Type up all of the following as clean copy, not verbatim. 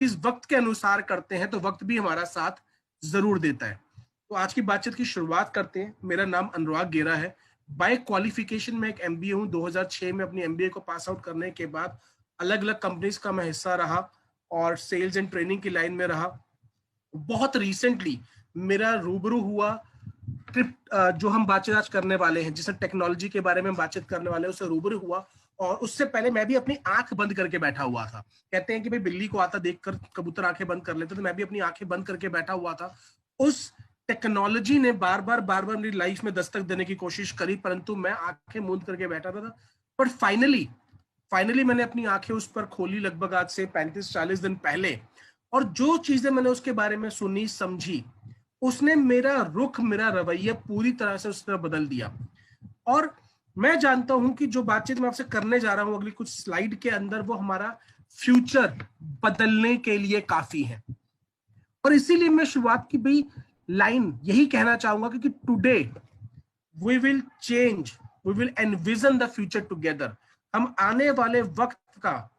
चीज वक्त के अनुसार करते हैं तो वक्त भी हमारा साथ जरूर देता है। तो आज की बातचीत की शुरुआत करते हैं। मेरा नाम अनुराग गेरा है। बाय क्वालिफिकेशन में एक एमबीए हूँ। 2006 में अपनी एमबीए को पास आउट करने के बाद अलग अलग कंपनीज का मैं हिस्सा रहा और सेल्स एंड ट्रेनिंग की लाइन में रहा। बहुत रिसेंटली मेरा रूबरू हुआ जो हम बातचीत आज करने वाले हैं, जिससे टेक्नोलॉजी के बारे में बातचीत करने वाले हैं, उससे रूबरू हुआ। और उससे पहले मैं भी अपनी आंख बंद करके बैठा हुआ था। कहते हैं कि भाई बिल्ली को आता देखकर कबूतर आंखें बंद कर लेते, तो मैं भी अपनी आंखें बंद करके बैठा हुआ था। उस टेक्नोलॉजी ने बार बार मेरी लाइफ में दस्तक देने की कोशिश करी, परंतु मैं आंखें मूंद करके बैठा था। बट फाइनली मैंने अपनी आंखें उस पर खोली लगभग आज से 35-40 दिन पहले। और जो चीजें मैंने उसके बारे में सुनी समझी, उसने मेरा रुख, मेरा रवैया पूरी तरह से उस तरह बदल दिया। और मैं जानता हूं कि जो बातचीत मैं आपसे करने जा रहा हूं अगली कुछ स्लाइड के अंदर, वो हमारा फ्यूचर बदलने के लिए काफी है। और इसीलिए मैं शुरुआत की भी लाइन यही कहना चाहूंगा कि today we will change, we will envision the future together. हम आने वाले वक्त का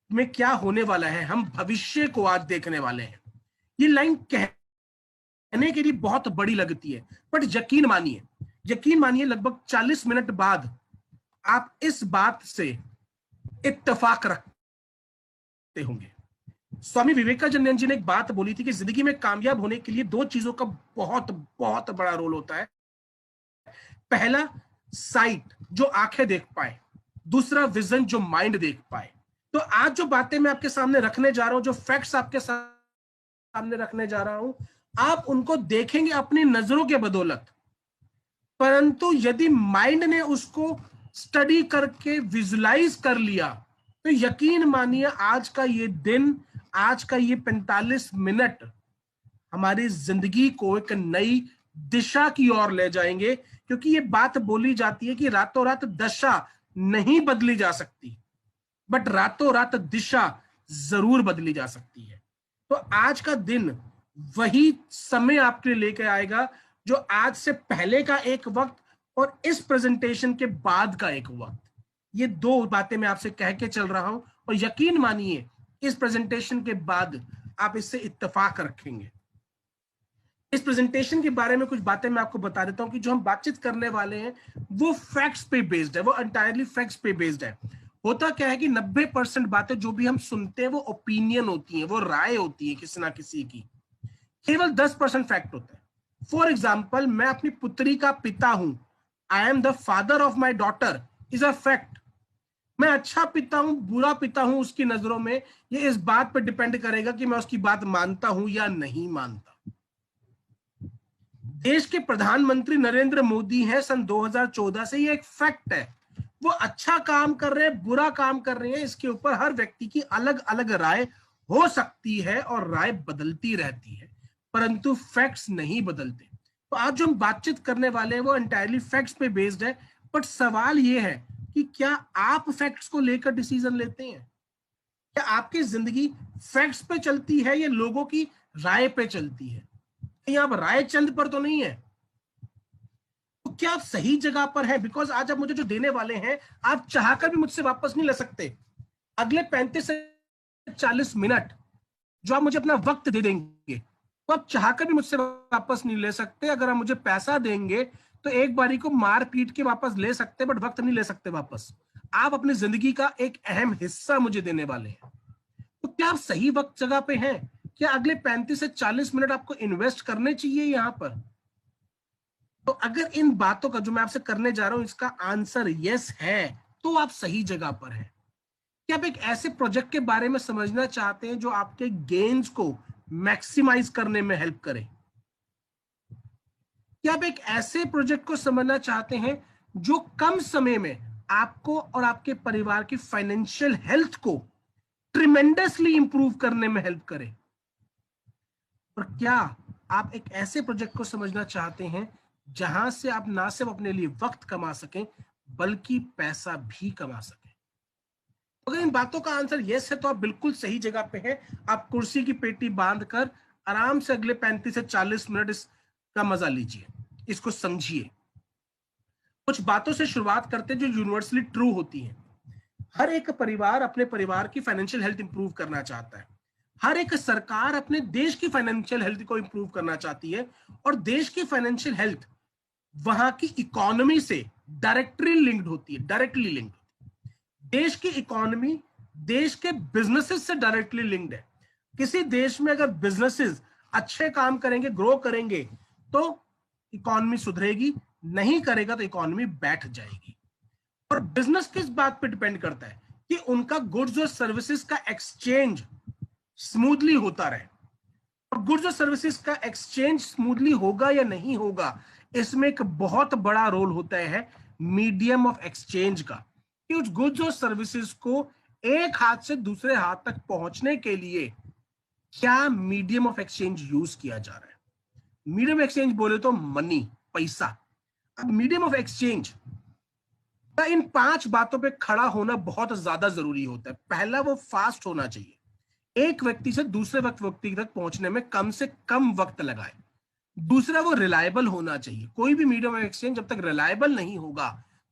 में क्या होने वाला है, हम भविष्य को आज देखने वाले हैं। ये लाइन कहने के लिए बहुत बड़ी लगती है, बट यकीन मानिए लगभग 40 मिनट बाद आप इस बात से इत्तेफाक रखते होंगे। स्वामी विवेकानंद जी ने एक बात बोली थी कि जिंदगी में कामयाब होने के लिए दो चीजों का बहुत बहुत बड़ा रोल होता है। पहला साइट, जो आंखें देख पाए। दूसरा विजन, जो माइंड देख पाए। तो आज जो बातें मैं आपके सामने रखने जा रहा हूं, जो फैक्ट्स आपके सामने रखने जा रहा हूं, आप उनको देखेंगे अपनी नजरों के बदौलत, परंतु यदि माइंड ने उसको स्टडी करके विजुलाइज कर लिया, तो यकीन मानिए आज का ये दिन, आज का ये 45 मिनट हमारी जिंदगी को एक नई दिशा की ओर ले जाएंगे। क्योंकि ये बात बोली जाती है कि रातों रात दशा नहीं बदली जा सकती, बट रातों रात दिशा जरूर बदली जा सकती है। तो आज का दिन वही समय आपके लिए लेकर आएगा, जो आज से पहले का एक वक्त और इस प्रेजेंटेशन के बाद का एक वक्त। ये दो बातें मैं आपसे कह के चल रहा हूं, और यकीन मानिए इस प्रेजेंटेशन के बाद आप इससे इत्तेफाक रखेंगे। इस प्रेजेंटेशन के बारे में कुछ बातें मैं आपको बता देता हूं कि जो हम बातचीत करने वाले हैं वो फैक्ट्स पे बेस्ड है, वो एंटायरली फैक्ट्स पे बेस्ड है। होता क्या है कि 90% बातें जो भी हम सुनते हैं वो ओपिनियन होती हैं, वो राय होती है किसी ना किसी की। केवल 10% फैक्ट होता है। फॉर एग्जाम्पल, मैं अपनी पुत्री का पिता हूं, I am the father of my daughter, is a fact. मैं अच्छा पिता हूं, बुरा पिता हूं उसकी नजरों में, ये इस बात पर डिपेंड करेगा कि मैं उसकी बात मानता हूं या नहीं मानता। देश के प्रधानमंत्री नरेंद्र मोदी हैं सन 2014 से, ये एक फैक्ट है। वो अच्छा काम कर रहे हैं, बुरा काम कर रहे हैं, इसके ऊपर हर व्यक्ति की अलग अलग राय हो सकती है और राय बदलती रहती है, परंतु फैक्ट्स नहीं बदलते। तो आज जो हम बातचीत करने वाले हैं वो एंटायरली फैक्ट्स पे बेस्ड है। बट सवाल ये है कि क्या आप फैक्ट्स को लेकर डिसीजन लेते हैं? क्या आपकी जिंदगी फैक्ट्स पे चलती है या लोगों की राय पे चलती है? कहीं आप रायचंद पर तो नहीं है? तो क्या आप सही जगह पर हैं? बिकॉज आज आप मुझे जो देने वाले हैं, आप चाहकर भी मुझसे वापस नहीं ले सकते। अगले 35 से 40 मिनट जो आप मुझे अपना वक्त दे देंगे, तो आप चाहकर भी मुझसे वापस नहीं ले सकते। अगर आप मुझे पैसा देंगे तो एक बारी को मार पीट के वापस ले सकते, बट वक्त नहीं ले सकते वापस। आप अपनी जिंदगी का एक अहम हिस्सा मुझे देने वाले हैं। तो क्या आप सही वक्त जगह पे हैं? क्या अगले 35 से 40 मिनट आपको इन्वेस्ट करने चाहिए यहां पर? तो अगर इन बातों का जो मैं आपसे करने जा रहा हूं इसका आंसर यस है, तो आप सही जगह पर हैं। क्या आप एक ऐसे प्रोजेक्ट के बारे में समझना चाहते हैं जो आपके गेन्स को मैक्सिमाइज करने में हेल्प करे? क्या आप एक ऐसे प्रोजेक्ट को समझना चाहते हैं जो कम समय में आपको और आपके परिवार की फाइनेंशियल हेल्थ को ट्रिमेंडसली इंप्रूव करने में हेल्प करे? और क्या आप एक ऐसे प्रोजेक्ट को समझना चाहते हैं जहां से आप ना सिर्फ अपने लिए वक्त कमा सकें, बल्कि पैसा भी कमा सकें? अगर इन बातों का आंसर यस है तो आप बिल्कुल सही जगह पे हैं। आप कुर्सी की पेटी बांधकर आराम से अगले 35 से 40 मिनट इसका मजा लीजिए, इसको समझिए। कुछ बातों से शुरुआत करते हैं जो यूनिवर्सली ट्रू होती हैं। हर एक परिवार अपने परिवार की फाइनेंशियल हेल्थ इंप्रूव करना चाहता है। हर एक सरकार अपने देश की फाइनेंशियल हेल्थ को इंप्रूव करना चाहती है, और देश की फाइनेंशियल हेल्थ वहां की इकोनॉमी से डायरेक्टली लिंक्ड होती है, डायरेक्टली लिंक्ड। देश की इकोनॉमी देश के बिजनेसेस से डायरेक्टली लिंक्ड है। किसी देश में अगर बिजनेसेस अच्छे काम करेंगे, ग्रो करेंगे, तो इकोनॉमी सुधरेगी, नहीं करेगा तो इकोनॉमी बैठ जाएगी। और बिजनेस किस बात पे डिपेंड करता है कि उनका गुड्स और सर्विसेज का एक्सचेंज स्मूथली होता रहे। और गुड्स और सर्विसेज का एक्सचेंज स्मूथली होगा या नहीं होगा, इसमें एक बहुत बड़ा रोल होता है मीडियम ऑफ एक्सचेंज का, कि उस गुड्स और सर्विसेज को एक हाथ से दूसरे हाथ तक पहुंचने के लिए क्या मीडियम ऑफ एक्सचेंज यूज किया जा रहा है। मीडियम एक्सचेंज बोले तो मनी, पैसा। अब मीडियम ऑफ एक्सचेंज का इन 5 बातों पे खड़ा होना बहुत ज्यादा जरूरी होता है। पहला, वो फास्ट होना चाहिए, एक व्यक्ति से दूसरे व्यक्ति तक पहुंचने में कम से कम वक्त लगाए। दूसरा, वो रिलायबल होना चाहिए। कोई भी मीडियम ऑफ एक्सचेंज जब तक रिलायबल नहीं होगा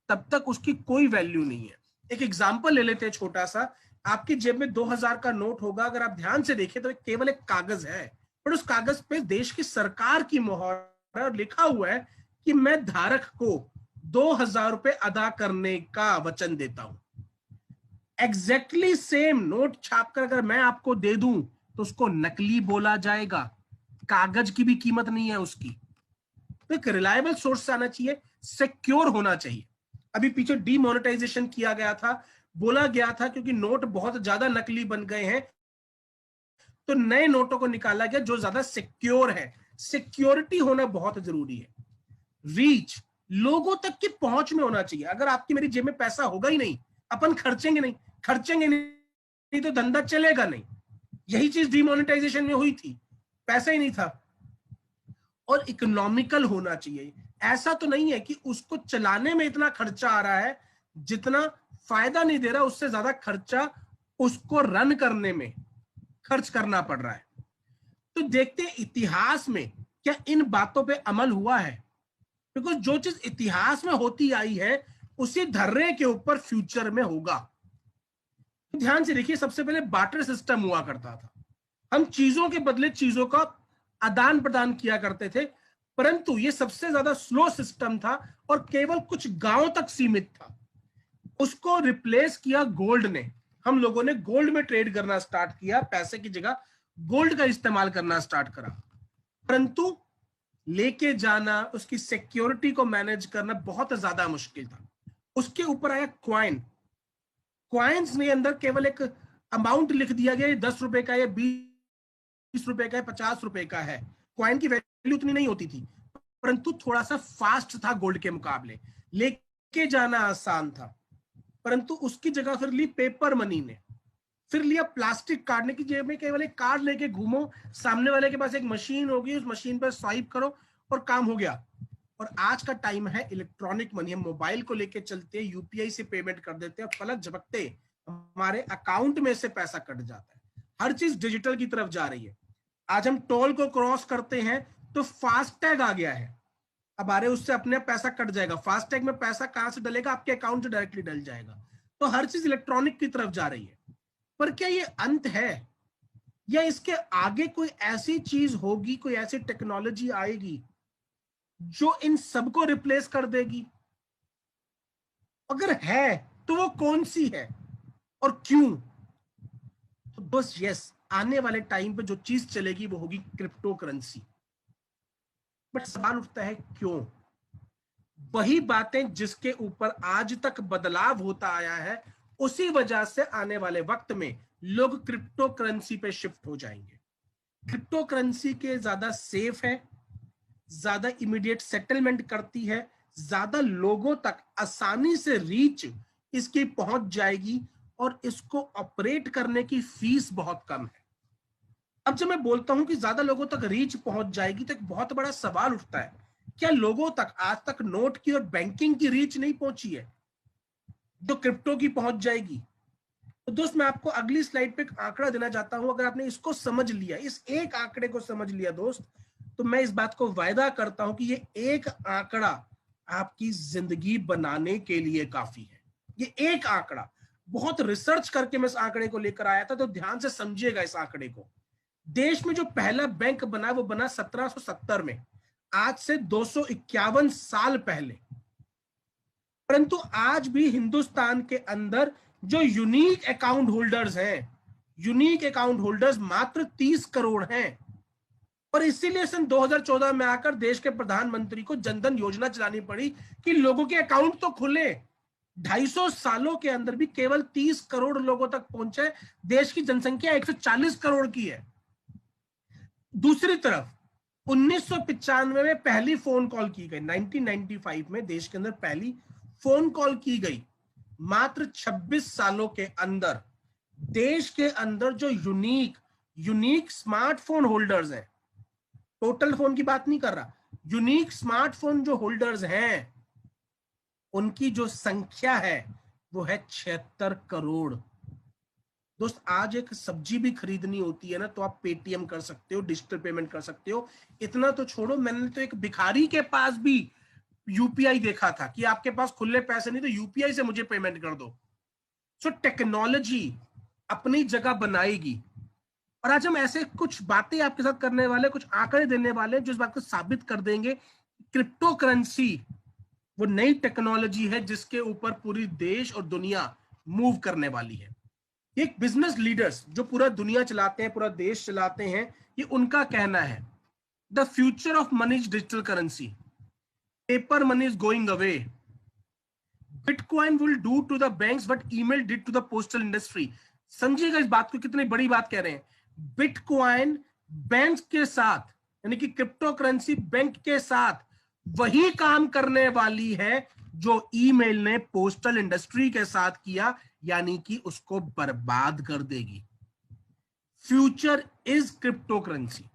तब तक उसकी कोई वैल्यू नहीं है। एक एग्जांपल ले लेते हैं छोटा सा। आपकी जेब में 2000 का नोट होगा, अगर आप ध्यान से देखें तो केवल एक कागज है, पर उस कागज पे देश की सरकार की मोहर है और लिखा हुआ है कि मैं धारक को 2000 रुपए अदा करने का वचन देता हूं। एग्जैक्टली सेम नोट छापकर अगर मैं आपको दे दूं तो उसको नकली बोला जाएगा, कागज की भी कीमत नहीं है उसकी। तो एक रिलायबल सोर्स से आना चाहिए, सिक्योर होना चाहिए। अभी पीछे डीमोनेटाइजेशन किया गया था, बोला गया था क्योंकि नोट बहुत ज्यादा नकली बन गए हैं तो नए नोटों को निकाला गया जो ज्यादा सिक्योर है। सिक्योरिटी होना बहुत जरूरी है। रीच, लोगों तक की पहुंच में होना चाहिए। अगर आपकी मेरी जेब में पैसा होगा ही नहीं, अपन खर्चेंगे नहीं तो धंधा चलेगा नहीं। यही चीज डीमोनेटाइजेशन में हुई थी, पैसा ही नहीं था। और इकोनॉमिकल होना चाहिए। ऐसा तो नहीं है कि उसको चलाने में इतना खर्चा आ रहा है जितना फायदा नहीं दे रहा, उससे ज्यादा खर्चा उसको रन करने में खर्च करना पड़ रहा है। तो देखते हैं इतिहास में क्या इन बातों पे अमल हुआ है, बिकॉज जो चीज इतिहास में होती आई है उसी धर्रे के ऊपर फ्यूचर में होगा। ध्यान से देखिए, सबसे पहले बार्टर सिस्टम हुआ करता था। हम चीजों के बदले चीजों का आदान प्रदान किया करते थे, परंतु ये सबसे ज्यादा स्लो सिस्टम था और केवल कुछ गांवों तक सीमित था। उसको रिप्लेस किया गोल्ड ने। हम लोगों ने गोल्ड में ट्रेड करना स्टार्ट किया, पैसे की जगह गोल्ड का इस्तेमाल करना स्टार्ट करा। परंतु लेके जाना, उसकी सिक्योरिटी को मैनेज करना बहुत ज्यादा मुश्किल था। उसके ऊपर आया क्वाइन। क्वाइंस में अंदर केवल एक अमाउंट लिख दिया गया, 10 रुपए का या 20 रुपए का है, 50 रुपए का है। क्वाइन की वैल्यू उतनी नहीं होती थी, परंतु थोड़ा सा फास्ट था गोल्ड के मुकाबले, लेके जाना आसान था। परंतु उसकी जगह फिर ली पेपर मनी ने, फिर लिया प्लास्टिक कार्ड ने, कि जेब में केवल एक कार्ड लेके घूमो, सामने वाले के पास एक मशीन होगी, उस मशीन पर स्वाइप करो और काम हो गया। और आज का टाइम है इलेक्ट्रॉनिक मनी। हम मोबाइल को लेके चलते हैं, यूपीआई से पेमेंट कर देते हैं, पलक झपकते हमारे अकाउंट में से पैसा कट जाता है। हर चीज डिजिटल की तरफ जा रही है। आज हम टोल को क्रॉस करते हैं तो फास्टैग आ गया है, अब आ रहे उससे अपने पैसा कट जाएगा। फास्टैग में पैसा कहां से डलेगा, आपके अकाउंट से डायरेक्टली डल जाएगा। तो हर चीज इलेक्ट्रॉनिक की तरफ जा रही है। पर क्या ये अंत है, या इसके आगे कोई ऐसी चीज होगी, कोई ऐसी टेक्नोलॉजी आएगी जो इन सबको रिप्लेस कर देगी? अगर है तो वो कौन सी है और क्यों? तो बस यस, आने वाले टाइम पे जो चीज चलेगी वो होगी क्रिप्टो करेंसी। बट सवाल उठता है क्यों? वही बातें जिसके ऊपर आज तक बदलाव होता आया है, उसी वजह से आने वाले वक्त में लोग क्रिप्टो करेंसी पे शिफ्ट हो जाएंगे। क्रिप्टो करेंसी के ज्यादा सेफ है, ज्यादा इमीडिएट सेटलमेंट करती है, ज्यादा लोगों तक आसानी से रीच इसकी पहुंच जाएगी, और इसको ऑपरेट करने की फीस बहुत कम है। अब जब मैं बोलता हूं कि ज्यादा लोगों तक रीच पहुंच जाएगी, तो एक बहुत बड़ा सवाल उठता है, क्या लोगों तक आज तक नोट की और बैंकिंग की रीच नहीं पहुंची है जो क्रिप्टो की पहुंच जाएगी? तो दोस्त, मैं आपको अगली स्लाइड पे एक आंकड़ा देना चाहता हूं। अगर आपने इसको समझ लिया, इस एक आंकड़े को समझ लिया दोस्त, तो मैं इस बात को वायदा करता हूं कि ये एक आंकड़ा आपकी जिंदगी बनाने के लिए काफी है। ये एक आंकड़ा, बहुत रिसर्च करके मैं इस आंकड़े को लेकर आया था, तो ध्यान से समझिएगा इस आंकड़े को। देश में जो पहला बैंक बना वो बना 1770 में, आज से 251 साल पहले। परंतु आज भी हिंदुस्तान के अंदर जो यूनिक अकाउंट होल्डर्स हैं, यूनिक अकाउंट होल्डर्स मात्र 30 करोड़ हैं। और इसीलिए सन 2014 में आकर देश के प्रधानमंत्री को जनधन योजना चलानी पड़ी कि लोगों के अकाउंट तो खुले। 250 सालों के अंदर भी केवल 30 करोड़ लोगों तक पहुंचे। देश की जनसंख्या 140 करोड़ की है। दूसरी तरफ 1995 में पहली फोन कॉल की गई, 1995 में देश के अंदर पहली फोन कॉल की गई। मात्र 26 सालों के अंदर देश के अंदर जो यूनिक स्मार्टफोन होल्डर्स हैं, टोटल फोन की बात नहीं कर रहा, यूनिक स्मार्टफोन जो होल्डर्स हैं, उनकी जो संख्या है वो है 76 करोड़। दोस्त, आज एक सब्जी भी खरीदनी होती है ना, तो आप पेटीएम कर सकते हो, डिजिटल पेमेंट कर सकते हो। इतना तो छोड़ो, मैंने तो एक भिखारी के पास भी यूपीआई देखा था कि आपके पास खुले पैसे नहीं तो यूपीआई से मुझे पेमेंट कर दो। सो टेक्नोलॉजी अपनी जगह बनाएगी। और आज हम ऐसे कुछ बातें आपके साथ करने वाले, कुछ आंकड़े देने वाले जो इस बात को साबित कर देंगे क्रिप्टो करेंसी वो नई टेक्नोलॉजी है जिसके ऊपर पूरी देश और दुनिया मूव करने वाली है। एक बिजनेस लीडर्स जो पूरा दुनिया चलाते हैं, पूरा देश चलाते हैं, ये उनका कहना है the future of money is digital currency, paper money is going away, bitcoin will do to the banks what email did to the postal industry. समझिएगा इस बात को, कितनी बड़ी बात कह रहे हैं। बिटकॉइन बैंक के साथ, यानी कि क्रिप्टो करेंसी बैंक के साथ वही काम करने वाली है जो ईमेल ने पोस्टल इंडस्ट्री के साथ किया, यानी कि उसको बर्बाद कर देगी। Future is crypto currency.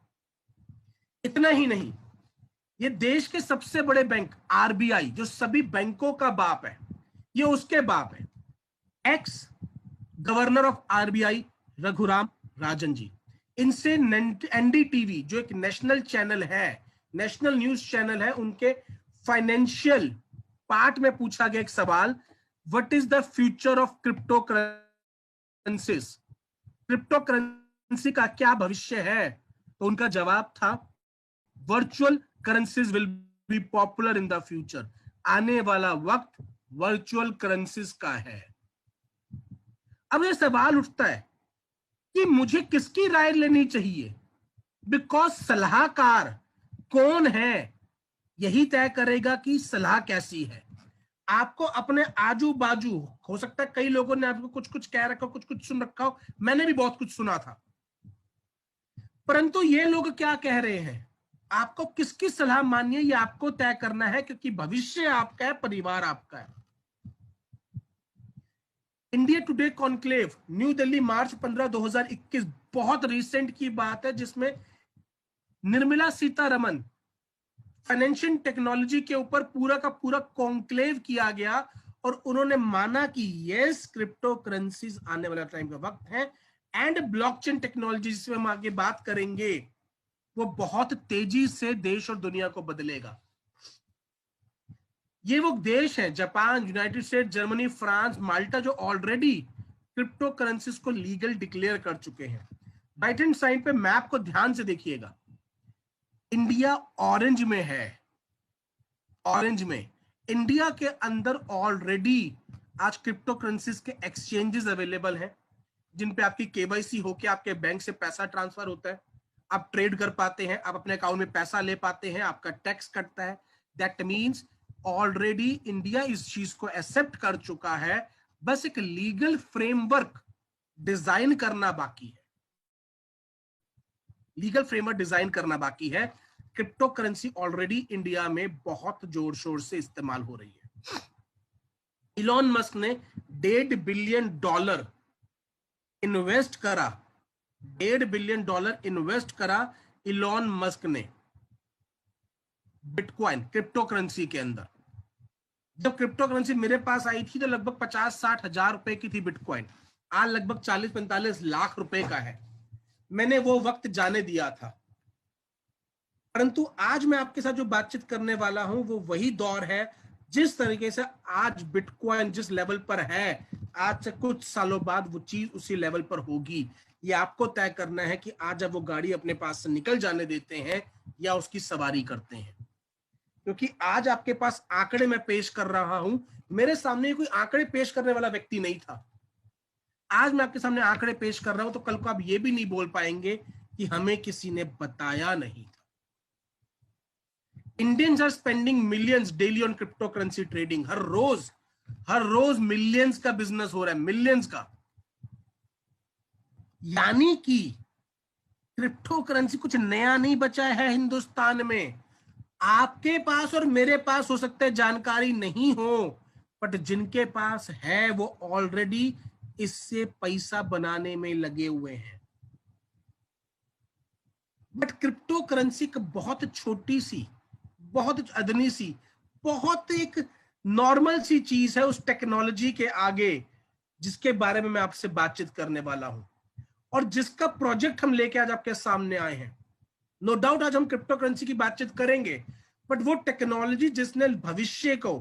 इतना ही नहीं, ये देश के सबसे बड़े बैंक आरबीआई, जो सभी बैंकों का बाप है, ये उसके बाप है। Ex governor of RBI Raghuram Rajan ji, इनसे एनडीटीवी जो एक नेशनल चैनल है, नेशनल न्यूज चैनल है, उनके फाइनेंशियल पार्ट में पूछा गया एक सवाल, what is the future of crypto currencies, crypto currency का क्या भविष्य है? तो उनका जवाब था virtual currencies will be popular in the future. आने वाला वक्त वर्चुअल करेंसीज का है। अब यह सवाल उठता है कि मुझे किसकी राय लेनी चाहिए, बिकॉज सलाहकार कौन है यही तय करेगा कि सलाह कैसी है। आपको अपने आजू बाजू, हो सकता है कई लोगों ने आपको कुछ कुछ कह रखा हो, कुछ कुछ सुन रखा हो, मैंने भी बहुत कुछ सुना था, परंतु ये लोग क्या कह रहे हैं, आपको किसकी सलाह मानिए ये आपको तय करना है, क्योंकि भविष्य आपका है, परिवार आपका है। India Today conclave New Delhi March 15 2021 बहुत रिसेंट की बात है, जिसमें निर्मला सीतारमन फाइनेंशियल टेक्नोलॉजी के ऊपर पूरा का पूरा कॉन्क्लेव किया गया और उन्होंने माना कि यस, क्रिप्टो करेंसीज आने वाला टाइम का वक्त है। एंड ब्लॉकचेन टेक्नोलॉजी जिसमें हम आगे बात करेंगे, वो बहुत तेजी से देश और दुनिया को बदलेगा। ये वो देश है, Japan, United State, Germany, France, Malta, जो ऑलरेडी क्रिप्टो करेंसीज को लीगल डिक्लेयर कर चुके हैं। राइट हैंड साइड पे मैप को ध्यान से देखिएगा, इंडिया ऑरेंज में है, ऑरेंज में। इंडिया के अंदर ऑलरेडी आज क्रिप्टो करेंसीज के एक्सचेंजेस अवेलेबल हैं, जिन पे आपकी केवाईसी होके आपके बैंक से पैसा ट्रांसफर होता है, आप ट्रेड कर पाते हैं, आप अपने अकाउंट में पैसा ले पाते हैं, आपका टैक्स कटता है। दैट मीन्स ऑलरेडी इंडिया इस चीज को एक्सेप्ट कर चुका है, बस एक लीगल फ्रेमवर्क डिजाइन करना बाकी है, लीगल फ्रेमवर्क डिजाइन करना बाकी है। क्रिप्टो करेंसी ऑलरेडी इंडिया में बहुत जोर शोर से इस्तेमाल हो रही है। इलॉन मस्क ने $1.5 बिलियन इन्वेस्ट करा, $1.5 बिलियन इन्वेस्ट करा इलॉन मस्क ने बिटकॉइन क्रिप्टो करेंसी के अंदर। जब क्रिप्टो करेंसी मेरे पास आई थी तो लगभग 50-60 हजार रुपए की थी बिटकॉइन, आज लगभग 40-45 लाख रुपए का है। मैंने वो वक्त जाने दिया था, परंतु आज मैं आपके साथ जो बातचीत करने वाला हूं वो वही दौर है। जिस तरीके से आज बिटकॉइन जिस लेवल पर है, आज से कुछ सालों बाद वो चीज उसी लेवल पर होगी। ये आपको तय करना है कि आज अब वो गाड़ी अपने पास से निकल जाने देते हैं या उसकी सवारी करते हैं। क्योंकि आज आपके पास आंकड़े मैं पेश कर रहा हूं, मेरे सामने कोई आंकड़े पेश करने वाला व्यक्ति नहीं था। आज मैं आपके सामने आंकड़े पेश कर रहा हूं, तो कल को आप ये भी नहीं बोल पाएंगे कि हमें किसी ने बताया नहीं था। Indians are spending millions daily on crypto currency trading. हर रोज मिलियंस का बिजनेस हो रहा है, मिलियंस का। यानी कि क्रिप्टो करेंसी कुछ नया नहीं बचा है हिंदुस्तान में। आपके पास और मेरे पास हो सकता है जानकारी नहीं हो, बट जिनके पास है वो ऑलरेडी इससे पैसा बनाने में लगे हुए हैं। बट क्रिप्टो करेंसी एक बहुत छोटी सी, बहुत अदनी सी, बहुत एक नॉर्मल सी चीज है उस टेक्नोलॉजी के आगे जिसके बारे में मैं आपसे बातचीत करने वाला हूं और जिसका प्रोजेक्ट हम लेके आज आपके सामने आए हैं। नो डाउट आज हम क्रिप्टो करेंसी की बातचीत करेंगे, बट वो टेक्नोलॉजी जिसने भविष्य को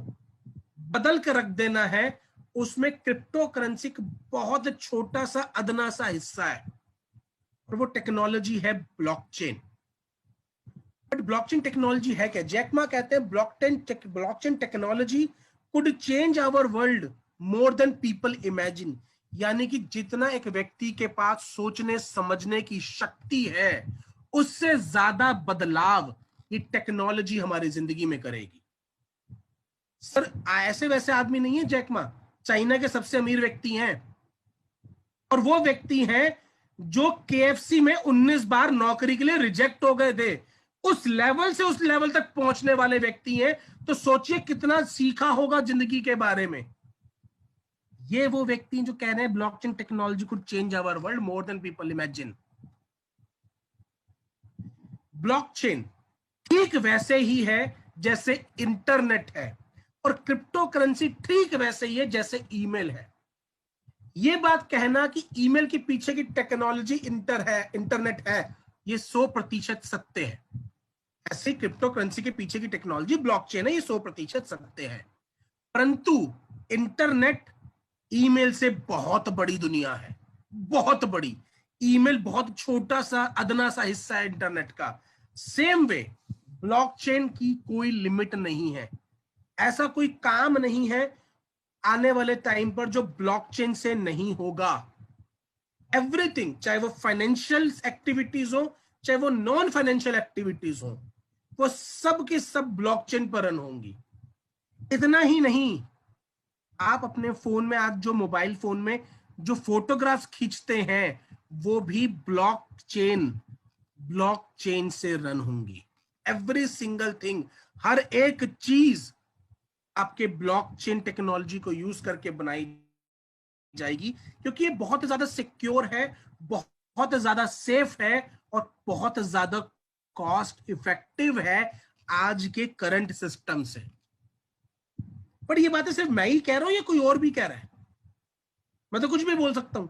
बदल कर रख देना है, उसमें क्रिप्टो करेंसी का बहुत छोटा सा अदना सा हिस्सा है और वो टेक्नोलॉजी है ब्लॉकचेन। बट ब्लॉकचेन टेक्नोलॉजी है क्या? जैक मा कहते हैं blockchain technology could change our world more than people imagine. यानी कि जितना एक व्यक्ति के पास सोचने समझने की शक्ति है, उससे ज्यादा बदलाव ये टेक्नोलॉजी हमारी जिंदगी में करेगी। सर ऐसे वैसे आदमी नहीं है जैक मा, चाइना के सबसे अमीर व्यक्ति हैं और वो व्यक्ति हैं जो केएफसी में 19 बार नौकरी के लिए रिजेक्ट हो गए थे। उस लेवल से उस लेवल तक पहुंचने वाले व्यक्ति हैं, तो सोचिए कितना सीखा होगा जिंदगी के बारे में। ये वो व्यक्ति जो कह रहे हैं blockchain technology could change our world more than people imagine. Blockchain ठीक वैसे ही है जैसे इंटरनेट है और क्रिप्टो करेंसी ठीक वैसे ही है जैसे ईमेल है। ये बात कहना कि ईमेल के पीछे की टेक्नोलॉजी इंटरनेट है, ये 100% सत्य है। ऐसे क्रिप्टो करेंसी के पीछे की टेक्नोलॉजी ब्लॉकचेन है, ये 100% सत्य है। परंतु इंटरनेट ईमेल से बहुत बड़ी दुनिया है, बहुत बड़ी। ईमेल बहुत छोटा सा अदना सा हिस्सा है इंटरनेट का। सेम वे ब्लॉकचेन की कोई लिमिट नहीं है। ऐसा कोई काम नहीं है आने वाले टाइम पर जो ब्लॉकचेन से नहीं होगा। एवरीथिंग, चाहे वो फाइनेंशियल एक्टिविटीज हो, चाहे वो नॉन फाइनेंशियल एक्टिविटीज हो, वो सब के सब ब्लॉकचेन पर रन होंगी। इतना ही नहीं, आप अपने फोन में, आज जो मोबाइल फोन में जो फोटोग्राफ्स खींचते हैं, वो भी ब्लॉकचेन से रन होंगी। एवरी सिंगल थिंग, हर एक चीज आपके ब्लॉकचेन टेक्नोलॉजी को यूज करके बनाई जाएगी, क्योंकि ये बहुत ज्यादा सिक्योर है, बहुत ज्यादा सेफ है और बहुत ज्यादा कॉस्ट इफेक्टिव है आज के करंट सिस्टम से। पर ये बातें सिर्फ मैं ही कह रहा हूं या कोई और भी कह रहा है? मैं तो कुछ भी बोल सकता हूं।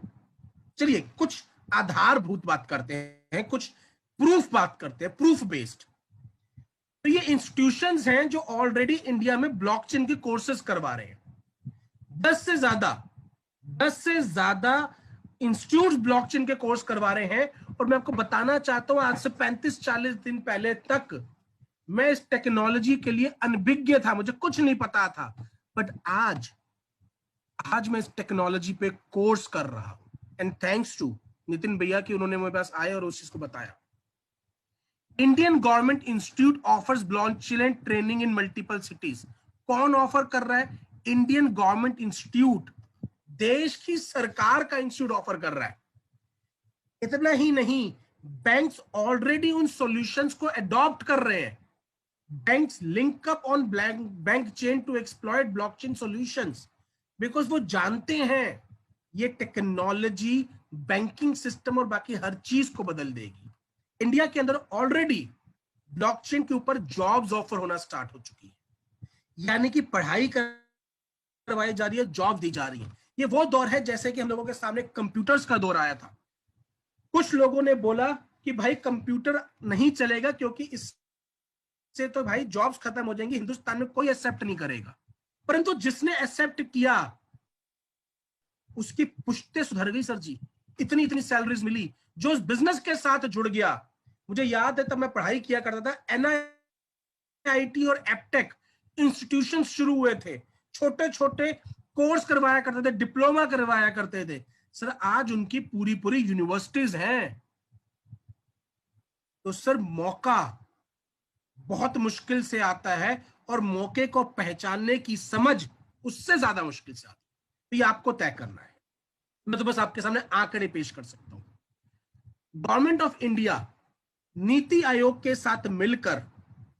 चलिए कुछ आधारभूत बात करते हैं, कुछ प्रूफ बात करते हैं, प्रूफ बेस्ड। तो ये इंस्टीट्यूशंस हैं जो ऑलरेडी इंडिया में ब्लॉकचेन के कोर्सेज करवा रहे हैं। 10 से ज्यादा इंस्टीट्यूट ब्लॉकचेन के कोर्स करवा रहे हैं। और मैं आपको बताना चाहता हूं, आज से 35-40 दिन पहले तक मैं इस टेक्नोलॉजी के लिए अनभिज्ञ था, मुझे कुछ नहीं पता था। बट आज मैं इस टेक्नोलॉजी पे कोर्स कर रहा हूं, एंड थैंक्स टू नितिन भैया कि उन्होंने मेरे पास आए और उस चीज को बताया। Indian government institute offers blockchain training in multiple cities. कौन ऑफर कर रहा है? इंडियन गवर्नमेंट इंस्टीट्यूट, देश की सरकार का इंस्टीट्यूट ऑफर कर रहा है। इतना ही नहीं, बैंक्स ऑलरेडी उन सॉल्यूशंस को अडॉप्ट कर रहे हैं। Banks link up on bank chain to exploit blockchain solutions, because वो जानते हैं ये टेक्नोलॉजी बैंकिंग सिस्टम और बाकी हर चीज को बदल देगी। इंडिया के अंदर ऑलरेडी ब्लॉकचेन के ऊपर जॉब्स ऑफर होना स्टार्ट हो चुकी है, यानी कि पढ़ाई करवाई जा रही है, जॉब दी जा रही है। ये वो दौर है जैसे कि हम लोगों के सामने कंप्यूटर्स का दौर आया था। कुछ लोगों ने बोला कि भाई कंप्यूटर नहीं चलेगा क्योंकि इससे तो भाई जॉब्स खत्म हो जाएंगी, हिंदुस्तान में कोई एक्सेप्ट नहीं करेगा। परंतु जिसने एक्सेप्ट किया उसकी पुश्ते सुधर गई सर जी। इतनी इतनी सैलरीज मिली। जो उस बिजनेस के साथ जुड़ गया, मुझे याद है तब मैं पढ़ाई किया करता था, एनआईटी और एपटेक इंस्टीट्यूशन शुरू हुए थे, छोटे छोटे कोर्स करवाया करते थे, डिप्लोमा करवाया करते थे। सर आज उनकी पूरी पूरी यूनिवर्सिटीज हैं। तो सर मौका बहुत मुश्किल से आता है और मौके को पहचानने की समझ उससे ज्यादा मुश्किल से आती है। तो ये आपको तय करना है। मैं तो बस आपके सामने आंकड़े पेश कर सकता हूं। Government of India NITI Aayog के साथ मिलकर,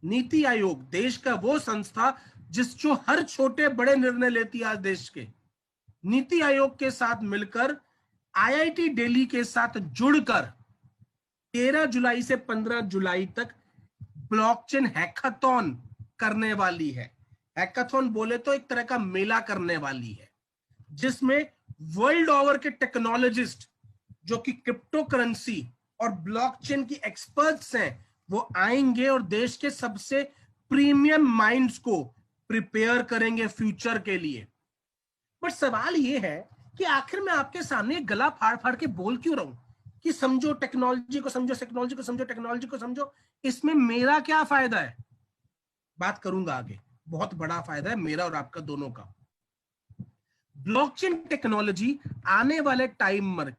नीति आयोग देश का वो संस्था जो हर छोटे बड़े निर्णय लेती है आज देश के, नीति आयोग के साथ मिलकर आईआईटी दिल्ली के साथ जुड़कर 13 जुलाई से 15 जुलाई तक ब्लॉकचेन हैकाथॉन करने वाली है। हैकाथॉन बोले तो एक तरह का मेला करने वाली है, जिसमें वर्ल्ड ओवर के टेक्नोलॉजिस्ट जो कि क्रिप्टो करेंसी और ब्लॉकचेन की एक्सपर्ट्स हैं, वो आएंगे और देश के सबसे प्रीमियम माइंड्स को प्रिपेयर करेंगे फ्यूचर के लिए। बट सवाल ये है कि आखिर मैं आपके सामने गला फाड़ फाड़ के बोल क्यों रहा हूं कि समझो टेक्नोलॉजी को, समझो टेक्नोलॉजी को, समझो टेक्नोलॉजी को समझो। इसमें मेरा क्या फायदा है, बात करूंगा आगे। बहुत बड़ा फायदा है मेरा और आपका दोनों का। ब्लॉकचेन टेक्नोलॉजी आने वाले टाइम में